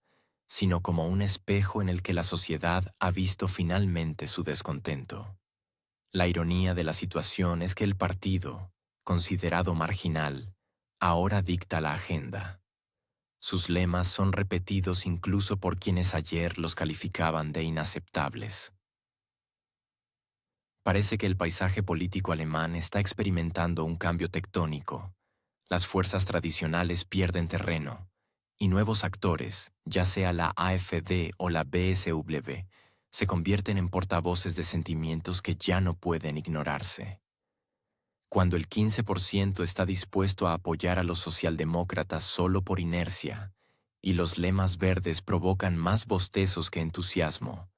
sino como un espejo en el que la sociedad ha visto finalmente su descontento. La ironía de la situación es que el partido, considerado marginal, ahora dicta la agenda. Sus lemas son repetidos incluso por quienes ayer los calificaban de inaceptables. Parece que el paisaje político alemán está experimentando un cambio tectónico. Las fuerzas tradicionales pierden terreno, y nuevos actores, ya sea la AfD o la BSW, se convierten en portavoces de sentimientos que ya no pueden ignorarse. Cuando el 15% está dispuesto a apoyar a los socialdemócratas solo por inercia, y los lemas verdes provocan más bostezos que entusiasmo,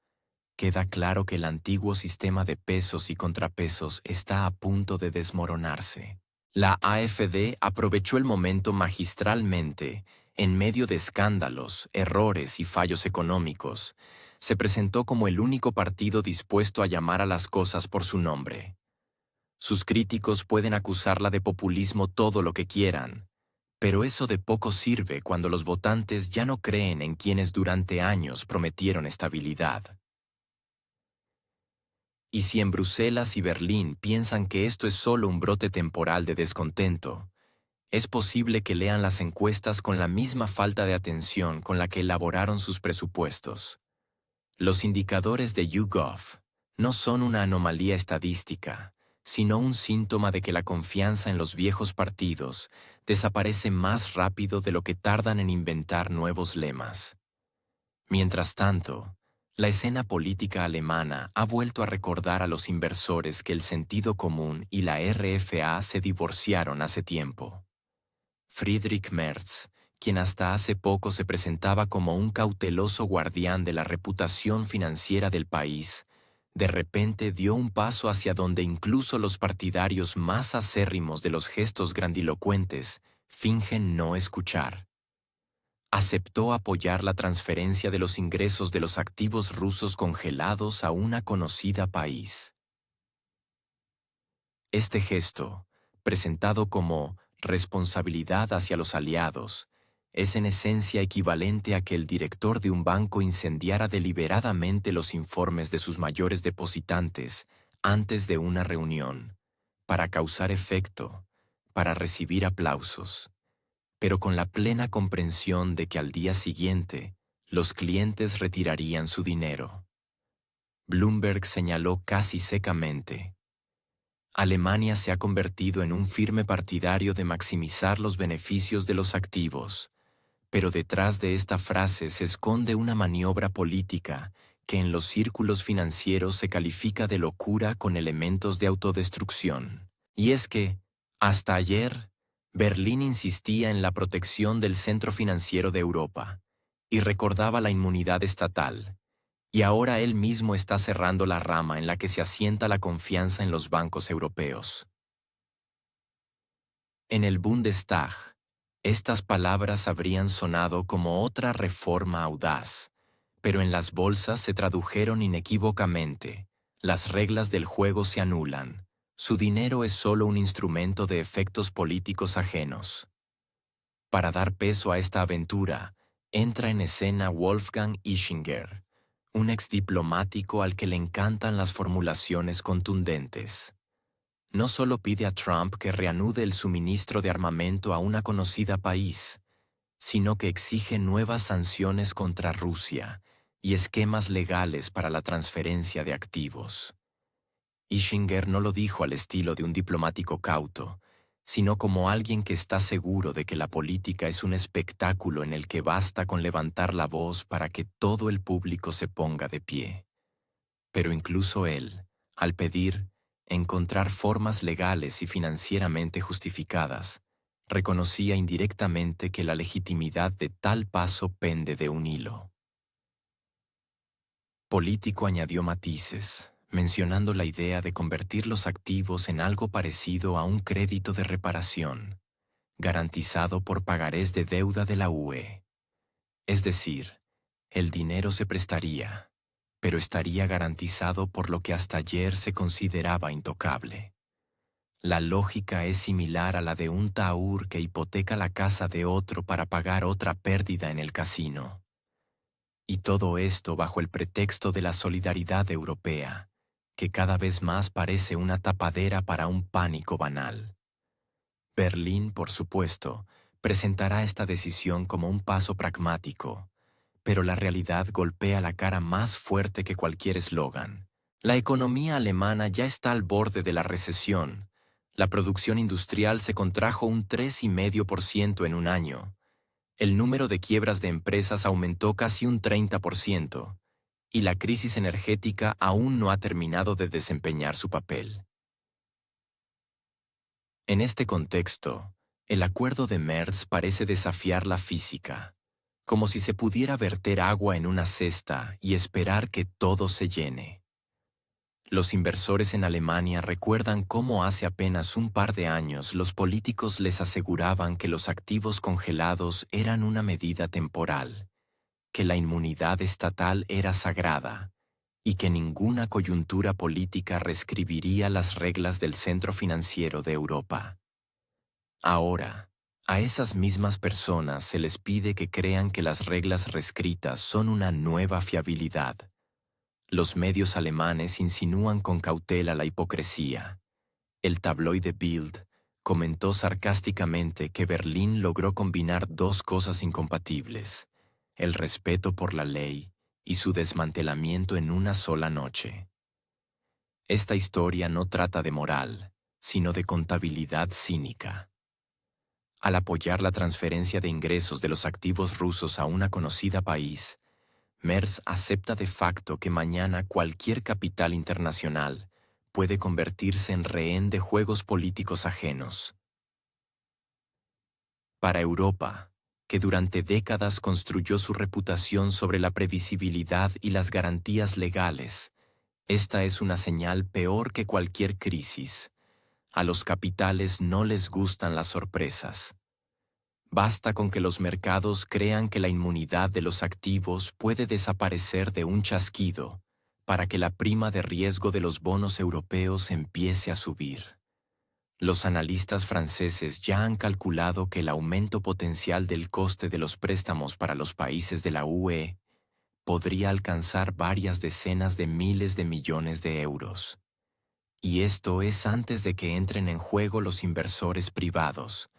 queda claro que el antiguo sistema de pesos y contrapesos está a punto de desmoronarse. La AfD aprovechó el momento magistralmente, en medio de escándalos, errores y fallos económicos. Se presentó como el único partido dispuesto a llamar a las cosas por su nombre. Sus críticos pueden acusarla de populismo todo lo que quieran, pero eso de poco sirve cuando los votantes ya no creen en quienes durante años prometieron estabilidad. Y si en Bruselas y Berlín piensan que esto es solo un brote temporal de descontento, es posible que lean las encuestas con la misma falta de atención con la que elaboraron sus presupuestos. Los indicadores de YouGov no son una anomalía estadística, sino un síntoma de que la confianza en los viejos partidos desaparece más rápido de lo que tardan en inventar nuevos lemas. Mientras tanto, la escena política alemana ha vuelto a recordar a los inversores que el sentido común y la RFA se divorciaron hace tiempo. Friedrich Merz, quien hasta hace poco se presentaba como un cauteloso guardián de la reputación financiera del país, de repente dio un paso hacia donde incluso los partidarios más acérrimos de los gestos grandilocuentes fingen no escuchar. Aceptó apoyar la transferencia de los ingresos de los activos rusos congelados a una conocida país. Este gesto, presentado como responsabilidad hacia los aliados, es en esencia equivalente a que el director de un banco incendiara deliberadamente los informes de sus mayores depositantes antes de una reunión, para causar efecto, para recibir aplausos, pero con la plena comprensión de que al día siguiente los clientes retirarían su dinero. Bloomberg señaló casi secamente: Alemania se ha convertido en un firme partidario de maximizar los beneficios de los activos, pero detrás de esta frase se esconde una maniobra política que en los círculos financieros se califica de locura con elementos de autodestrucción. Y es que, hasta ayer, Berlín insistía en la protección del centro financiero de Europa y recordaba la inmunidad estatal, y ahora él mismo está cerrando la rama en la que se asienta la confianza en los bancos europeos. En el Bundestag, estas palabras habrían sonado como otra reforma audaz, pero en las bolsas se tradujeron inequívocamente: las reglas del juego se anulan, su dinero es solo un instrumento de efectos políticos ajenos. Para dar peso a esta aventura, entra en escena Wolfgang Ischinger, un exdiplomático al que le encantan las formulaciones contundentes. No solo pide a Trump que reanude el suministro de armamento a una conocida país, sino que exige nuevas sanciones contra Rusia y esquemas legales para la transferencia de activos. Ischinger no lo dijo al estilo de un diplomático cauto, sino como alguien que está seguro de que la política es un espectáculo en el que basta con levantar la voz para que todo el público se ponga de pie. Pero incluso él, al pedir encontrar formas legales y financieramente justificadas, reconocía indirectamente que la legitimidad de tal paso pende de un hilo. Político añadió matices, mencionando la idea de convertir los activos en algo parecido a un crédito de reparación, garantizado por pagarés de deuda de la UE. Es decir, el dinero se prestaría, pero estaría garantizado por lo que hasta ayer se consideraba intocable. La lógica es similar a la de un taur que hipoteca la casa de otro para pagar otra pérdida en el casino. Y todo esto bajo el pretexto de la solidaridad europea, que cada vez más parece una tapadera para un pánico banal. Berlín, por supuesto, presentará esta decisión como un paso pragmático, pero la realidad golpea la cara más fuerte que cualquier eslogan. La economía alemana ya está al borde de la recesión. La producción industrial se contrajo un 3,5% en un año. El número de quiebras de empresas aumentó casi un 30%, y la crisis energética aún no ha terminado de desempeñar su papel. En este contexto, el acuerdo de Merz parece desafiar la física, como si se pudiera verter agua en una cesta y esperar que todo se llene. Los inversores en Alemania recuerdan cómo hace apenas un par de años los políticos les aseguraban que los activos congelados eran una medida temporal, que la inmunidad estatal era sagrada y que ninguna coyuntura política reescribiría las reglas del centro financiero de Europa. Ahora, a esas mismas personas se les pide que crean que las reglas reescritas son una nueva fiabilidad. Los medios alemanes insinúan con cautela la hipocresía. El tabloide Bild comentó sarcásticamente que Berlín logró combinar dos cosas incompatibles: el respeto por la ley y su desmantelamiento en una sola noche. Esta historia no trata de moral, sino de contabilidad cínica. Al apoyar la transferencia de ingresos de los activos rusos a una conocida país, Merz acepta de facto que mañana cualquier capital internacional puede convertirse en rehén de juegos políticos ajenos. Para Europa, que durante décadas construyó su reputación sobre la previsibilidad y las garantías legales, esta es una señal peor que cualquier crisis. A los capitales no les gustan las sorpresas. Basta con que los mercados crean que la inmunidad de los activos puede desaparecer de un chasquido para que la prima de riesgo de los bonos europeos empiece a subir. Los analistas franceses ya han calculado que el aumento potencial del coste de los préstamos para los países de la UE podría alcanzar varias decenas de miles de millones de euros. Y esto es antes de que entren en juego los inversores privados,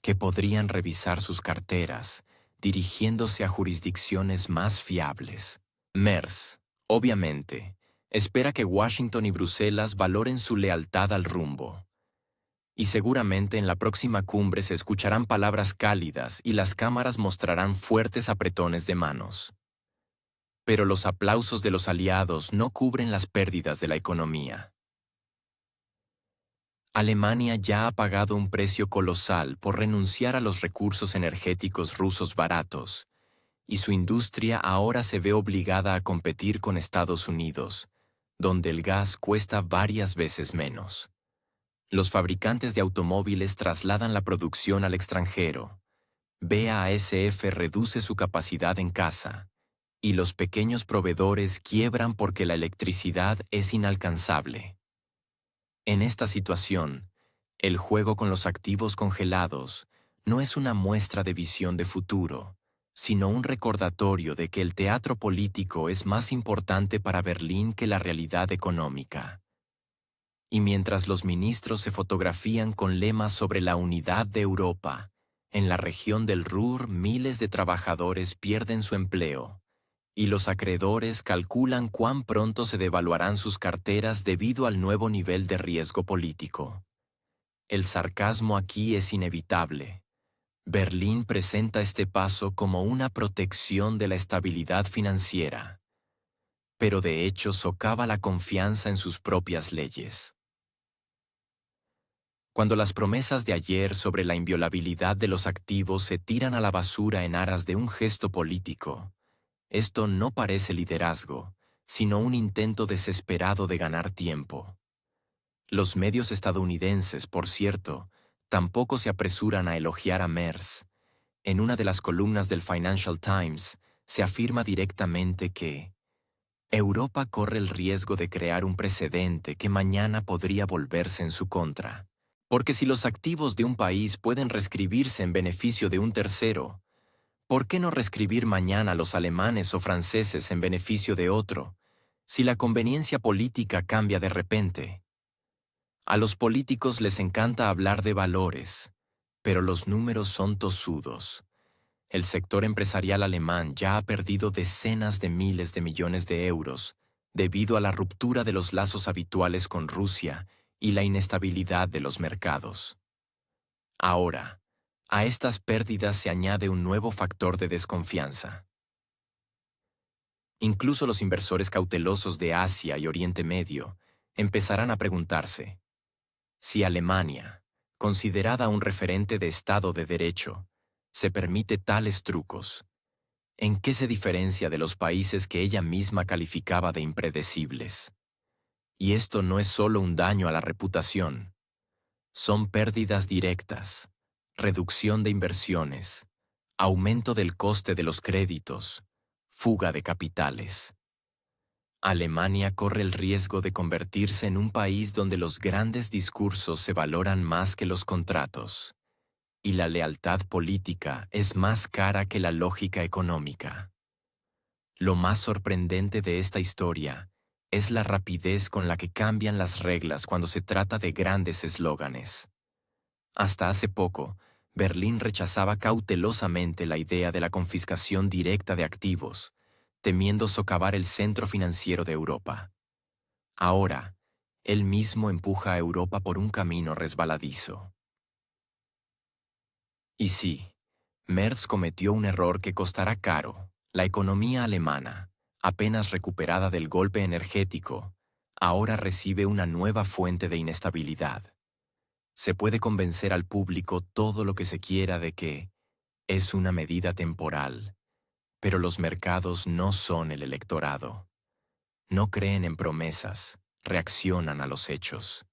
que podrían revisar sus carteras, dirigiéndose a jurisdicciones más fiables. Merz, obviamente, espera que Washington y Bruselas valoren su lealtad al rumbo. Y seguramente en la próxima cumbre se escucharán palabras cálidas y las cámaras mostrarán fuertes apretones de manos. Pero los aplausos de los aliados no cubren las pérdidas de la economía. Alemania ya ha pagado un precio colosal por renunciar a los recursos energéticos rusos baratos, y su industria ahora se ve obligada a competir con Estados Unidos, donde el gas cuesta varias veces menos. Los fabricantes de automóviles trasladan la producción al extranjero. BASF reduce su capacidad en casa, y los pequeños proveedores quiebran porque la electricidad es inalcanzable. En esta situación, el juego con los activos congelados no es una muestra de visión de futuro, sino un recordatorio de que el teatro político es más importante para Berlín que la realidad económica. Y mientras los ministros se fotografían con lemas sobre la unidad de Europa, en la región del Ruhr miles de trabajadores pierden su empleo, y los acreedores calculan cuán pronto se devaluarán sus carteras debido al nuevo nivel de riesgo político. El sarcasmo aquí es inevitable. Berlín presenta este paso como una protección de la estabilidad financiera, pero de hecho socava la confianza en sus propias leyes. Cuando las promesas de ayer sobre la inviolabilidad de los activos se tiran a la basura en aras de un gesto político, esto no parece liderazgo, sino un intento desesperado de ganar tiempo. Los medios estadounidenses, por cierto, tampoco se apresuran a elogiar a Merz. En una de las columnas del Financial Times se afirma directamente que Europa corre el riesgo de crear un precedente que mañana podría volverse en su contra. Porque si los activos de un país pueden reescribirse en beneficio de un tercero, ¿por qué no reescribir mañana los alemanes o franceses en beneficio de otro, si la conveniencia política cambia de repente? A los políticos les encanta hablar de valores, pero los números son tozudos. El sector empresarial alemán ya ha perdido decenas de miles de millones de euros debido a la ruptura de los lazos habituales con Rusia y la inestabilidad de los mercados. Ahora, a estas pérdidas se añade un nuevo factor de desconfianza. Incluso los inversores cautelosos de Asia y Oriente Medio empezarán a preguntarse: si Alemania, considerada un referente de Estado de Derecho, se permite tales trucos, ¿en qué se diferencia de los países que ella misma calificaba de impredecibles? Y esto no es solo un daño a la reputación. Son pérdidas directas, reducción de inversiones, aumento del coste de los créditos, fuga de capitales. Alemania corre el riesgo de convertirse en un país donde los grandes discursos se valoran más que los contratos, y la lealtad política es más cara que la lógica económica. Lo más sorprendente de esta historia es la rapidez con la que cambian las reglas cuando se trata de grandes eslóganes. Hasta hace poco, Berlín rechazaba cautelosamente la idea de la confiscación directa de activos, temiendo socavar el centro financiero de Europa. Ahora, él mismo empuja a Europa por un camino resbaladizo. Y sí, Merz cometió un error que costará caro. La economía alemana, apenas recuperada del golpe energético, ahora recibe una nueva fuente de inestabilidad. Se puede convencer al público todo lo que se quiera de que es una medida temporal, pero los mercados no son el electorado. No creen en promesas, reaccionan a los hechos.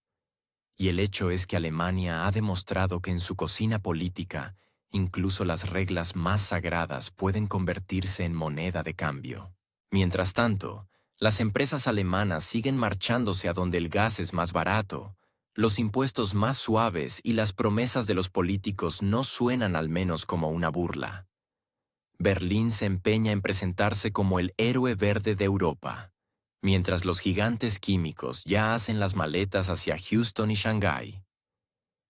Y el hecho es que Alemania ha demostrado que en su cocina política, incluso las reglas más sagradas pueden convertirse en moneda de cambio. Mientras tanto, las empresas alemanas siguen marchándose a donde el gas es más barato, los impuestos más suaves y las promesas de los políticos no suenan al menos como una burla. Berlín se empeña en presentarse como el héroe verde de Europa, mientras los gigantes químicos ya hacen las maletas hacia Houston y Shanghái.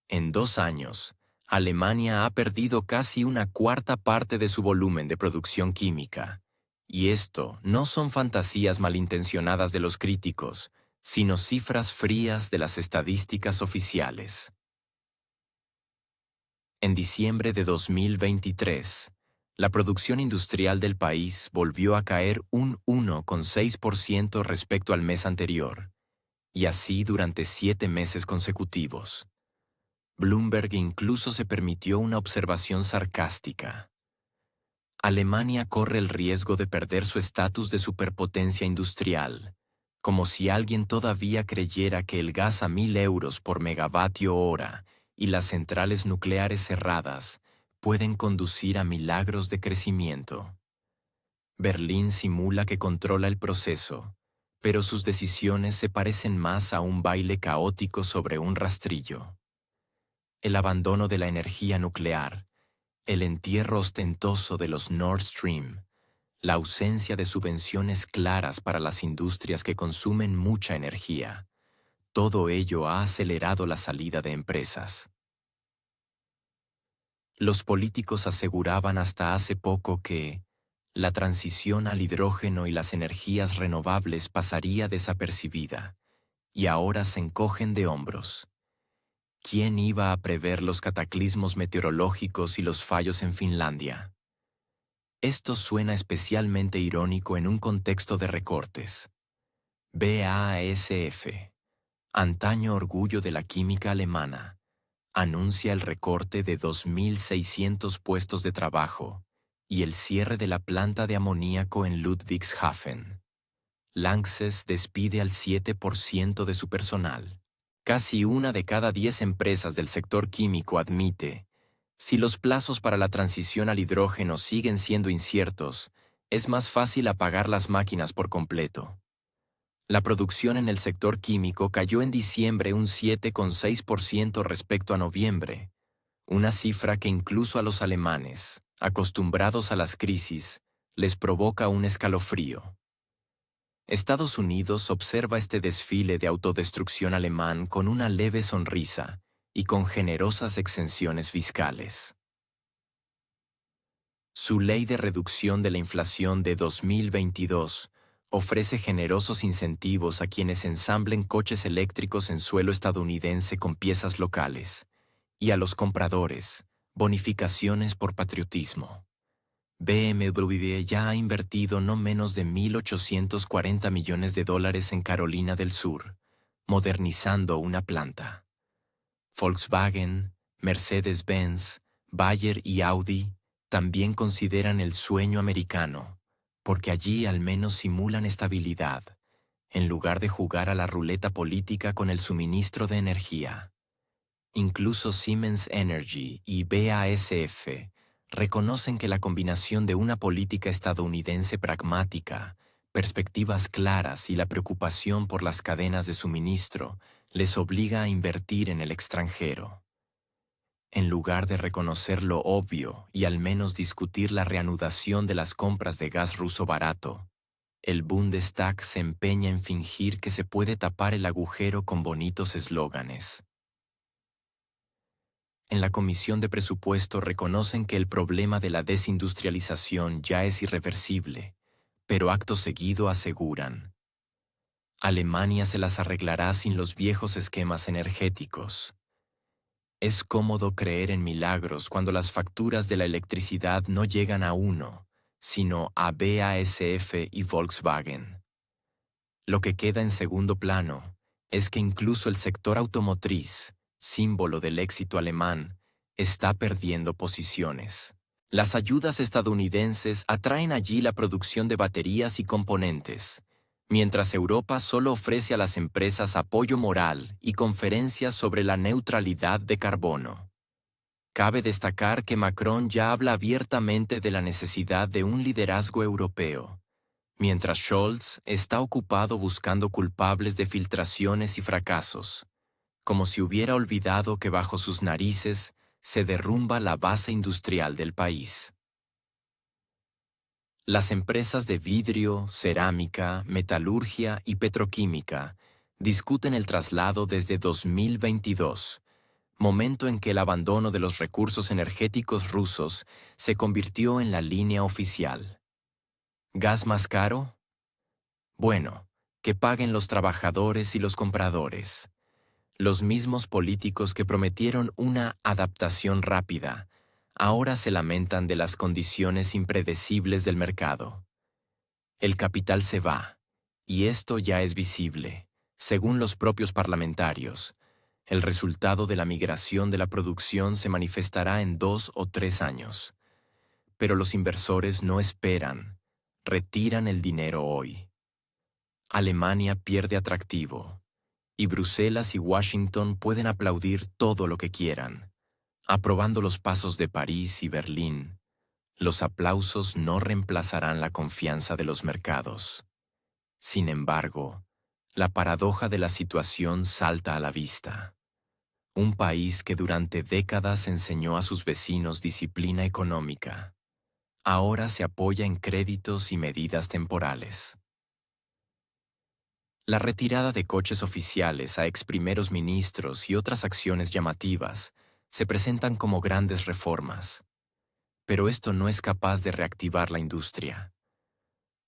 En 2 años, Alemania ha perdido casi una cuarta parte de su volumen de producción química. Y esto no son fantasías malintencionadas de los críticos, sino cifras frías de las estadísticas oficiales. En diciembre de 2023, la producción industrial del país volvió a caer un 1,6% respecto al mes anterior, y así durante 7 meses consecutivos. Bloomberg incluso se permitió una observación sarcástica. Alemania corre el riesgo de perder su estatus de superpotencia industrial, como si alguien todavía creyera que el gas a 1.000 euros por megavatio hora y las centrales nucleares cerradas pueden conducir a milagros de crecimiento. Berlín simula que controla el proceso, pero sus decisiones se parecen más a un baile caótico sobre un rastrillo. El abandono de la energía nuclear, el entierro ostentoso de los Nord Stream, la ausencia de subvenciones claras para las industrias que consumen mucha energía, todo ello ha acelerado la salida de empresas. Los políticos aseguraban hasta hace poco que la transición al hidrógeno y las energías renovables pasaría desapercibida, y ahora se encogen de hombros. ¿Quién iba a prever los cataclismos meteorológicos y los fallos en Finlandia? Esto suena especialmente irónico en un contexto de recortes. BASF, antaño orgullo de la química alemana, anuncia el recorte de 2.600 puestos de trabajo y el cierre de la planta de amoníaco en Ludwigshafen. Lanxess despide al 7% de su personal. Casi 1 de cada 10 empresas del sector químico admite: si los plazos para la transición al hidrógeno siguen siendo inciertos, es más fácil apagar las máquinas por completo. La producción en el sector químico cayó en diciembre un 7,6% respecto a noviembre, una cifra que incluso a los alemanes, acostumbrados a las crisis, les provoca un escalofrío. Estados Unidos observa este desfile de autodestrucción alemán con una leve sonrisa y con generosas exenciones fiscales. Su ley de reducción de la inflación de 2022 ofrece generosos incentivos a quienes ensamblen coches eléctricos en suelo estadounidense con piezas locales, y a los compradores, bonificaciones por patriotismo. BMW ya ha invertido no menos de $1.840 millones en Carolina del Sur, modernizando una planta. Volkswagen, Mercedes-Benz, Bayer y Audi también consideran el sueño americano, porque allí al menos simulan estabilidad, en lugar de jugar a la ruleta política con el suministro de energía. Incluso Siemens Energy y BASF reconocen que la combinación de una política estadounidense pragmática, perspectivas claras y la preocupación por las cadenas de suministro les obliga a invertir en el extranjero. En lugar de reconocer lo obvio y al menos discutir la reanudación de las compras de gas ruso barato, el Bundestag se empeña en fingir que se puede tapar el agujero con bonitos eslóganes. En la Comisión de Presupuesto reconocen que el problema de la desindustrialización ya es irreversible, pero acto seguido aseguran: Alemania se las arreglará sin los viejos esquemas energéticos. Es cómodo creer en milagros cuando las facturas de la electricidad no llegan a uno, sino a BASF y Volkswagen. Lo que queda en segundo plano es que incluso el sector automotriz, símbolo del éxito alemán, está perdiendo posiciones. Las ayudas estadounidenses atraen allí la producción de baterías y componentes, mientras Europa solo ofrece a las empresas apoyo moral y conferencias sobre la neutralidad de carbono. Cabe destacar que Macron ya habla abiertamente de la necesidad de un liderazgo europeo, mientras Scholz está ocupado buscando culpables de filtraciones y fracasos, como si hubiera olvidado que bajo sus narices se derrumba la base industrial del país. Las empresas de vidrio, cerámica, metalurgia y petroquímica discuten el traslado desde 2022, momento en que el abandono de los recursos energéticos rusos se convirtió en la línea oficial. ¿Gas más caro? Bueno, que paguen los trabajadores y los compradores. Los mismos políticos que prometieron una adaptación rápida, ahora se lamentan de las condiciones impredecibles del mercado. El capital se va, y esto ya es visible, según los propios parlamentarios. El resultado de la migración de la producción se manifestará en 2 o 3 años. Pero los inversores no esperan, retiran el dinero hoy. Alemania pierde atractivo, y Bruselas y Washington pueden aplaudir todo lo que quieran, aprobando los pasos de París y Berlín. Los aplausos no reemplazarán la confianza de los mercados. Sin embargo, la paradoja de la situación salta a la vista. Un país que durante décadas enseñó a sus vecinos disciplina económica, ahora se apoya en créditos y medidas temporales. La retirada de coches oficiales a ex primeros ministros y otras acciones llamativas se presentan como grandes reformas, pero esto no es capaz de reactivar la industria.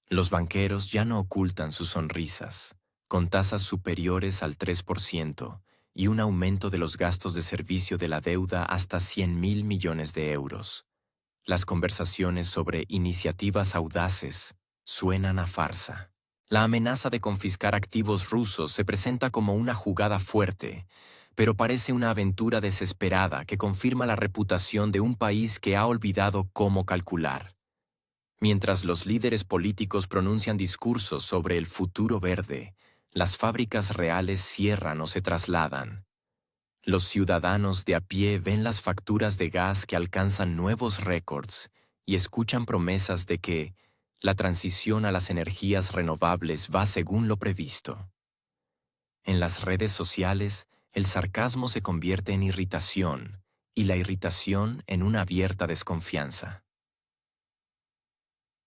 Los banqueros ya no ocultan sus sonrisas, con tasas superiores al 3% y un aumento de los gastos de servicio de la deuda hasta 100.000 millones de euros. Las conversaciones sobre iniciativas audaces suenan a farsa. La amenaza de confiscar activos rusos se presenta como una jugada fuerte, pero parece una aventura desesperada que confirma la reputación de un país que ha olvidado cómo calcular. Mientras los líderes políticos pronuncian discursos sobre el futuro verde, las fábricas reales cierran o se trasladan. Los ciudadanos de a pie ven las facturas de gas que alcanzan nuevos récords y escuchan promesas de que la transición a las energías renovables va según lo previsto. En las redes sociales, el sarcasmo se convierte en irritación y la irritación en una abierta desconfianza.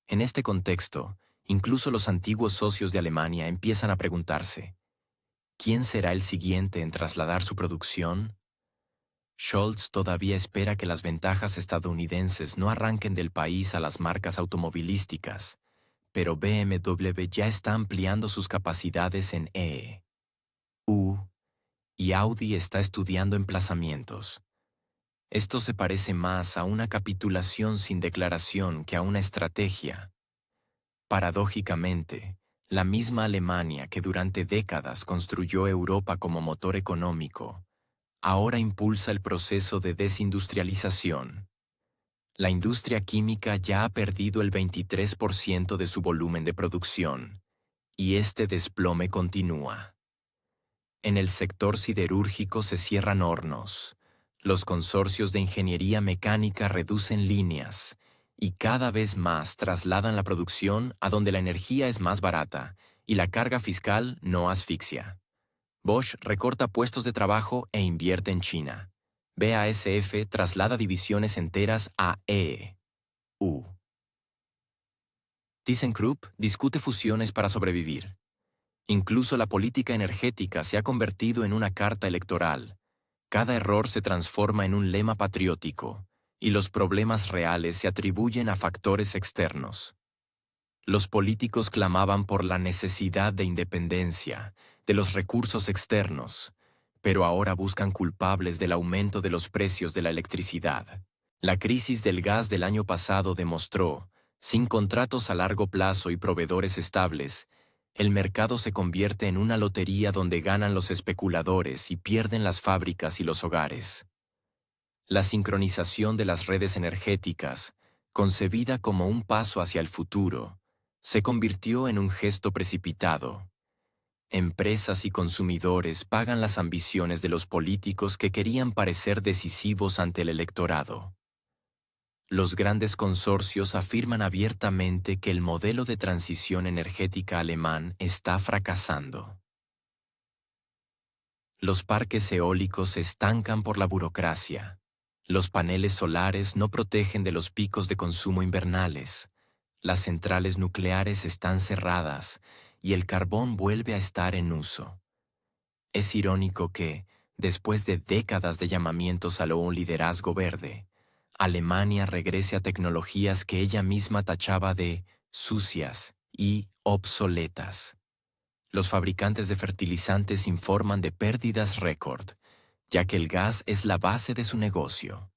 En este contexto, incluso los antiguos socios de Alemania empiezan a preguntarse: ¿quién será el siguiente en trasladar su producción? Scholz todavía espera que las ventajas estadounidenses no arranquen del país a las marcas automovilísticas, pero BMW ya está ampliando sus capacidades en EU, y Audi está estudiando emplazamientos. Esto se parece más a una capitulación sin declaración que a una estrategia. Paradójicamente, la misma Alemania que durante décadas construyó Europa como motor económico, ahora impulsa el proceso de desindustrialización. La industria química ya ha perdido el 23% de su volumen de producción, y este desplome continúa. En el sector siderúrgico se cierran hornos, los consorcios de ingeniería mecánica reducen líneas, y cada vez más trasladan la producción a donde la energía es más barata y la carga fiscal no asfixia. Bosch recorta puestos de trabajo e invierte en China. BASF traslada divisiones enteras a EU. ThyssenKrupp discute fusiones para sobrevivir. Incluso la política energética se ha convertido en una carta electoral. Cada error se transforma en un lema patriótico, y los problemas reales se atribuyen a factores externos. Los políticos clamaban por la necesidad de independencia, de los recursos externos, pero ahora buscan culpables del aumento de los precios de la electricidad. La crisis del gas del año pasado demostró, sin contratos a largo plazo y proveedores estables, el mercado se convierte en una lotería donde ganan los especuladores y pierden las fábricas y los hogares. La sincronización de las redes energéticas, concebida como un paso hacia el futuro, se convirtió en un gesto precipitado. Empresas y consumidores pagan las ambiciones de los políticos que querían parecer decisivos ante el electorado. Los grandes consorcios afirman abiertamente que el modelo de transición energética alemán está fracasando. Los parques eólicos se estancan por la burocracia. Los paneles solares no protegen de los picos de consumo invernales. Las centrales nucleares están cerradas y el carbón vuelve a estar en uso. Es irónico que, después de décadas de llamamientos a un liderazgo verde, Alemania regrese a tecnologías que ella misma tachaba de sucias y obsoletas. Los fabricantes de fertilizantes informan de pérdidas récord, ya que el gas es la base de su negocio.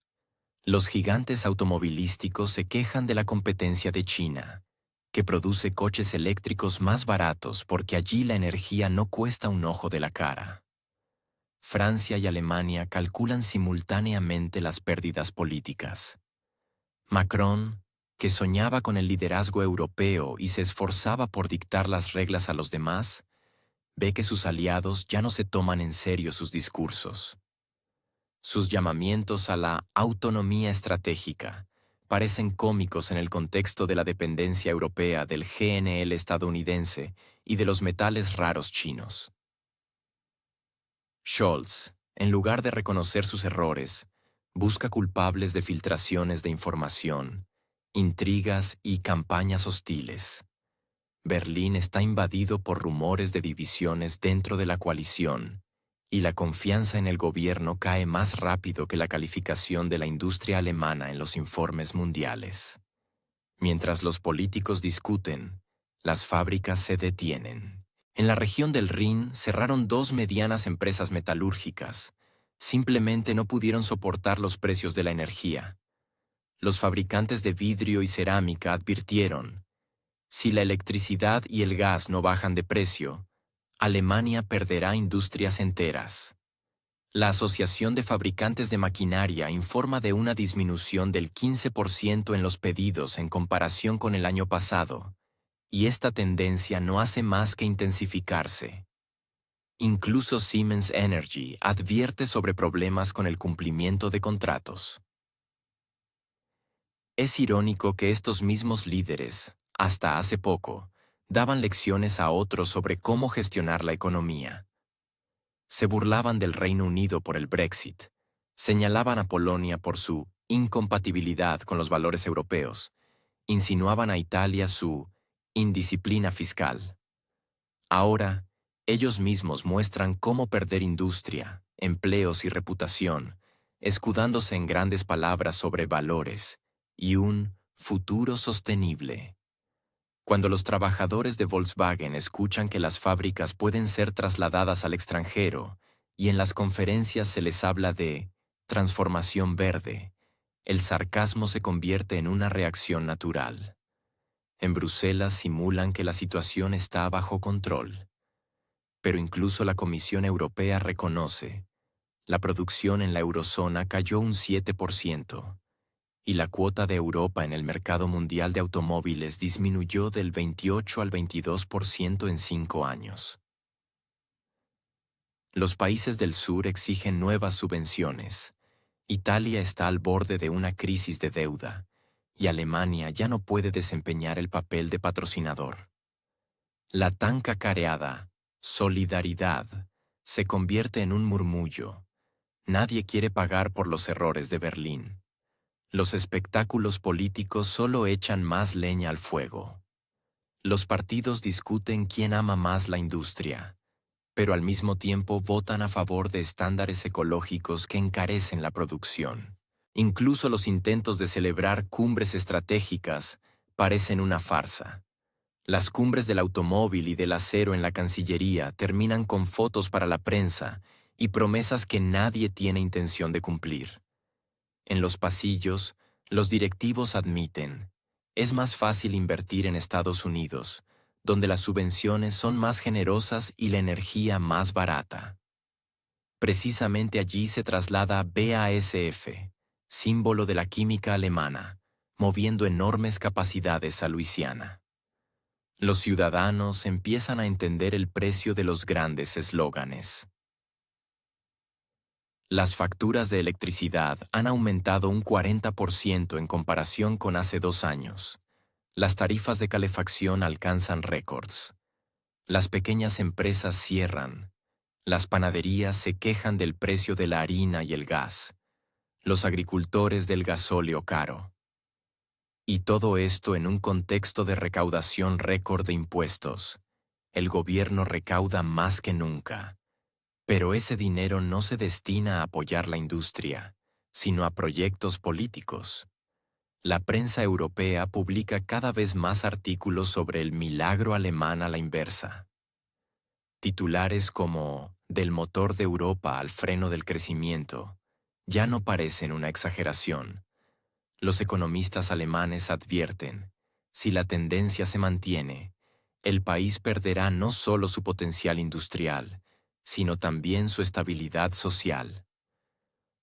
Los gigantes automovilísticos se quejan de la competencia de China, que produce coches eléctricos más baratos porque allí la energía no cuesta un ojo de la cara. Francia y Alemania calculan simultáneamente las pérdidas políticas. Macron, que soñaba con el liderazgo europeo y se esforzaba por dictar las reglas a los demás, ve que sus aliados ya no se toman en serio sus discursos. Sus llamamientos a la autonomía estratégica parecen cómicos en el contexto de la dependencia europea del GNL estadounidense y de los metales raros chinos. Scholz, en lugar de reconocer sus errores, busca culpables de filtraciones de información, intrigas y campañas hostiles. Berlín está invadido por rumores de divisiones dentro de la coalición, y la confianza en el gobierno cae más rápido que la calificación de la industria alemana en los informes mundiales. Mientras los políticos discuten, las fábricas se detienen. En la región del Rin cerraron 2 medianas empresas metalúrgicas. Simplemente no pudieron soportar los precios de la energía. Los fabricantes de vidrio y cerámica advirtieron: si la electricidad y el gas no bajan de precio, Alemania perderá industrias enteras. La Asociación de Fabricantes de Maquinaria informa de una disminución del 15% en los pedidos en comparación con el año pasado, y esta tendencia no hace más que intensificarse. Incluso Siemens Energy advierte sobre problemas con el cumplimiento de contratos. Es irónico que estos mismos líderes, hasta hace poco, daban lecciones a otros sobre cómo gestionar la economía. Se burlaban del Reino Unido por el Brexit, señalaban a Polonia por su incompatibilidad con los valores europeos, insinuaban a Italia su indisciplina fiscal. Ahora, ellos mismos muestran cómo perder industria, empleos y reputación, escudándose en grandes palabras sobre valores y un futuro sostenible. Cuando los trabajadores de Volkswagen escuchan que las fábricas pueden ser trasladadas al extranjero y en las conferencias se les habla de transformación verde, el sarcasmo se convierte en una reacción natural. En Bruselas simulan que la situación está bajo control. Pero incluso la Comisión Europea reconoce: la producción en la eurozona cayó un 7%, y la cuota de Europa en el mercado mundial de automóviles disminuyó del 28 al 22% en 5 años. Los países del sur exigen nuevas subvenciones. Italia está al borde de una crisis de deuda, y Alemania ya no puede desempeñar el papel de patrocinador. La tan cacareada solidaridad se convierte en un murmullo. Nadie quiere pagar por los errores de Berlín. Los espectáculos políticos solo echan más leña al fuego. Los partidos discuten quién ama más la industria, pero al mismo tiempo votan a favor de estándares ecológicos que encarecen la producción. Incluso los intentos de celebrar cumbres estratégicas parecen una farsa. Las cumbres del automóvil y del acero en la Cancillería terminan con fotos para la prensa y promesas que nadie tiene intención de cumplir. En los pasillos, los directivos admiten: es más fácil invertir en Estados Unidos, donde las subvenciones son más generosas y la energía más barata. Precisamente allí se traslada BASF, símbolo de la química alemana, moviendo enormes capacidades a Luisiana. Los ciudadanos empiezan a entender el precio de los grandes eslóganes. Las facturas de electricidad han aumentado un 40% en comparación con hace 2 años. Las tarifas de calefacción alcanzan récords. Las pequeñas empresas cierran. Las panaderías se quejan del precio de la harina y el gas. Los agricultores del gasóleo caro. Y todo esto en un contexto de recaudación récord de impuestos. El gobierno recauda más que nunca. Pero ese dinero no se destina a apoyar la industria, sino a proyectos políticos. La prensa europea publica cada vez más artículos sobre el milagro alemán a la inversa. Titulares como «Del motor de Europa al freno del crecimiento» ya no parecen una exageración. Los economistas alemanes advierten, si la tendencia se mantiene, el país perderá no solo su potencial industrial, sino también su estabilidad social.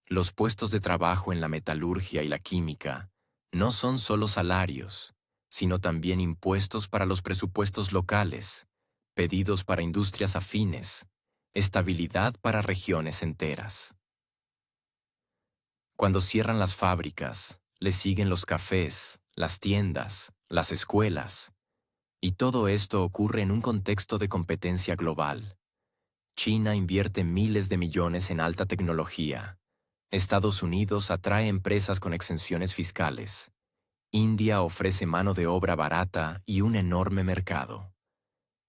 Los puestos de trabajo en la metalurgia y la química no son solo salarios, sino también impuestos para los presupuestos locales, pedidos para industrias afines, estabilidad para regiones enteras. Cuando cierran las fábricas, le siguen los cafés, las tiendas, las escuelas, y todo esto ocurre en un contexto de competencia global. China invierte miles de millones en alta tecnología. Estados Unidos atrae empresas con exenciones fiscales. India ofrece mano de obra barata y un enorme mercado.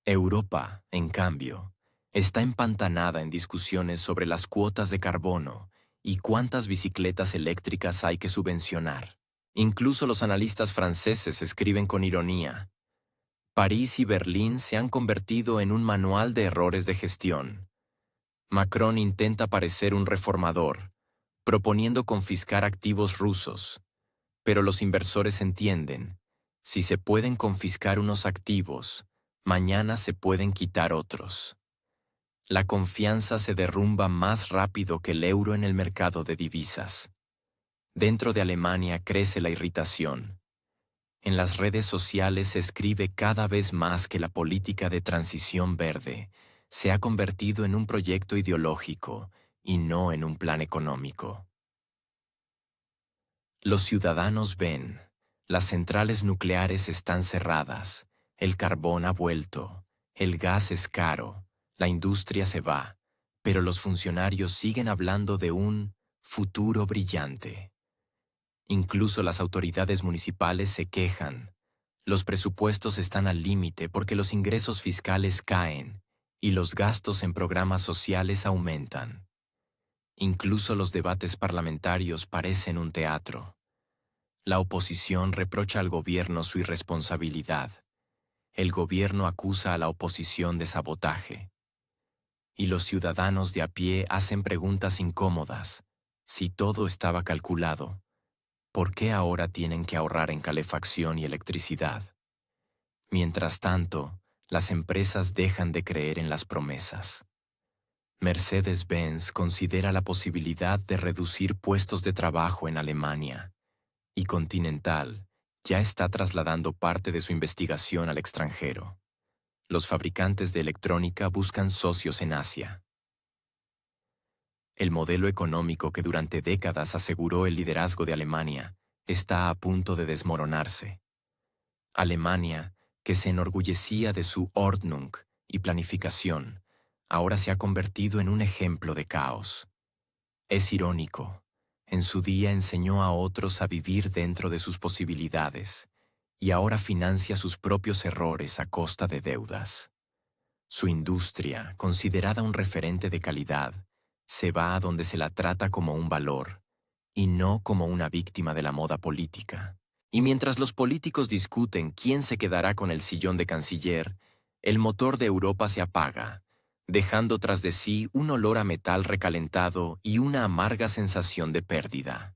Europa, en cambio, está empantanada en discusiones sobre las cuotas de carbono y cuántas bicicletas eléctricas hay que subvencionar. Incluso los analistas franceses escriben con ironía: París y Berlín se han convertido en un manual de errores de gestión. Macron intenta parecer un reformador, proponiendo confiscar activos rusos, pero los inversores entienden, si se pueden confiscar unos activos, mañana se pueden quitar otros. La confianza se derrumba más rápido que el euro en el mercado de divisas. Dentro de Alemania crece la irritación. En las redes sociales se escribe cada vez más que la política de transición verde se ha convertido en un proyecto ideológico y no en un plan económico. Los ciudadanos ven, las centrales nucleares están cerradas, el carbón ha vuelto, el gas es caro, la industria se va, pero los funcionarios siguen hablando de un futuro brillante. Incluso las autoridades municipales se quejan. Los presupuestos están al límite porque los ingresos fiscales caen y los gastos en programas sociales aumentan. Incluso los debates parlamentarios parecen un teatro. La oposición reprocha al gobierno su irresponsabilidad. El gobierno acusa a la oposición de sabotaje. Y los ciudadanos de a pie hacen preguntas incómodas. Si todo estaba calculado, ¿por qué ahora tienen que ahorrar en calefacción y electricidad? Mientras tanto, las empresas dejan de creer en las promesas. Mercedes-Benz considera la posibilidad de reducir puestos de trabajo en Alemania, y Continental ya está trasladando parte de su investigación al extranjero. Los fabricantes de electrónica buscan socios en Asia. El modelo económico que durante décadas aseguró el liderazgo de Alemania está a punto de desmoronarse. Alemania, que se enorgullecía de su Ordnung y planificación, ahora se ha convertido en un ejemplo de caos. Es irónico, en su día enseñó a otros a vivir dentro de sus posibilidades, y ahora financia sus propios errores a costa de deudas. Su industria, considerada un referente de calidad, se va a donde se la trata como un valor, y no como una víctima de la moda política. Y mientras los políticos discuten quién se quedará con el sillón de canciller, el motor de Europa se apaga, dejando tras de sí un olor a metal recalentado y una amarga sensación de pérdida.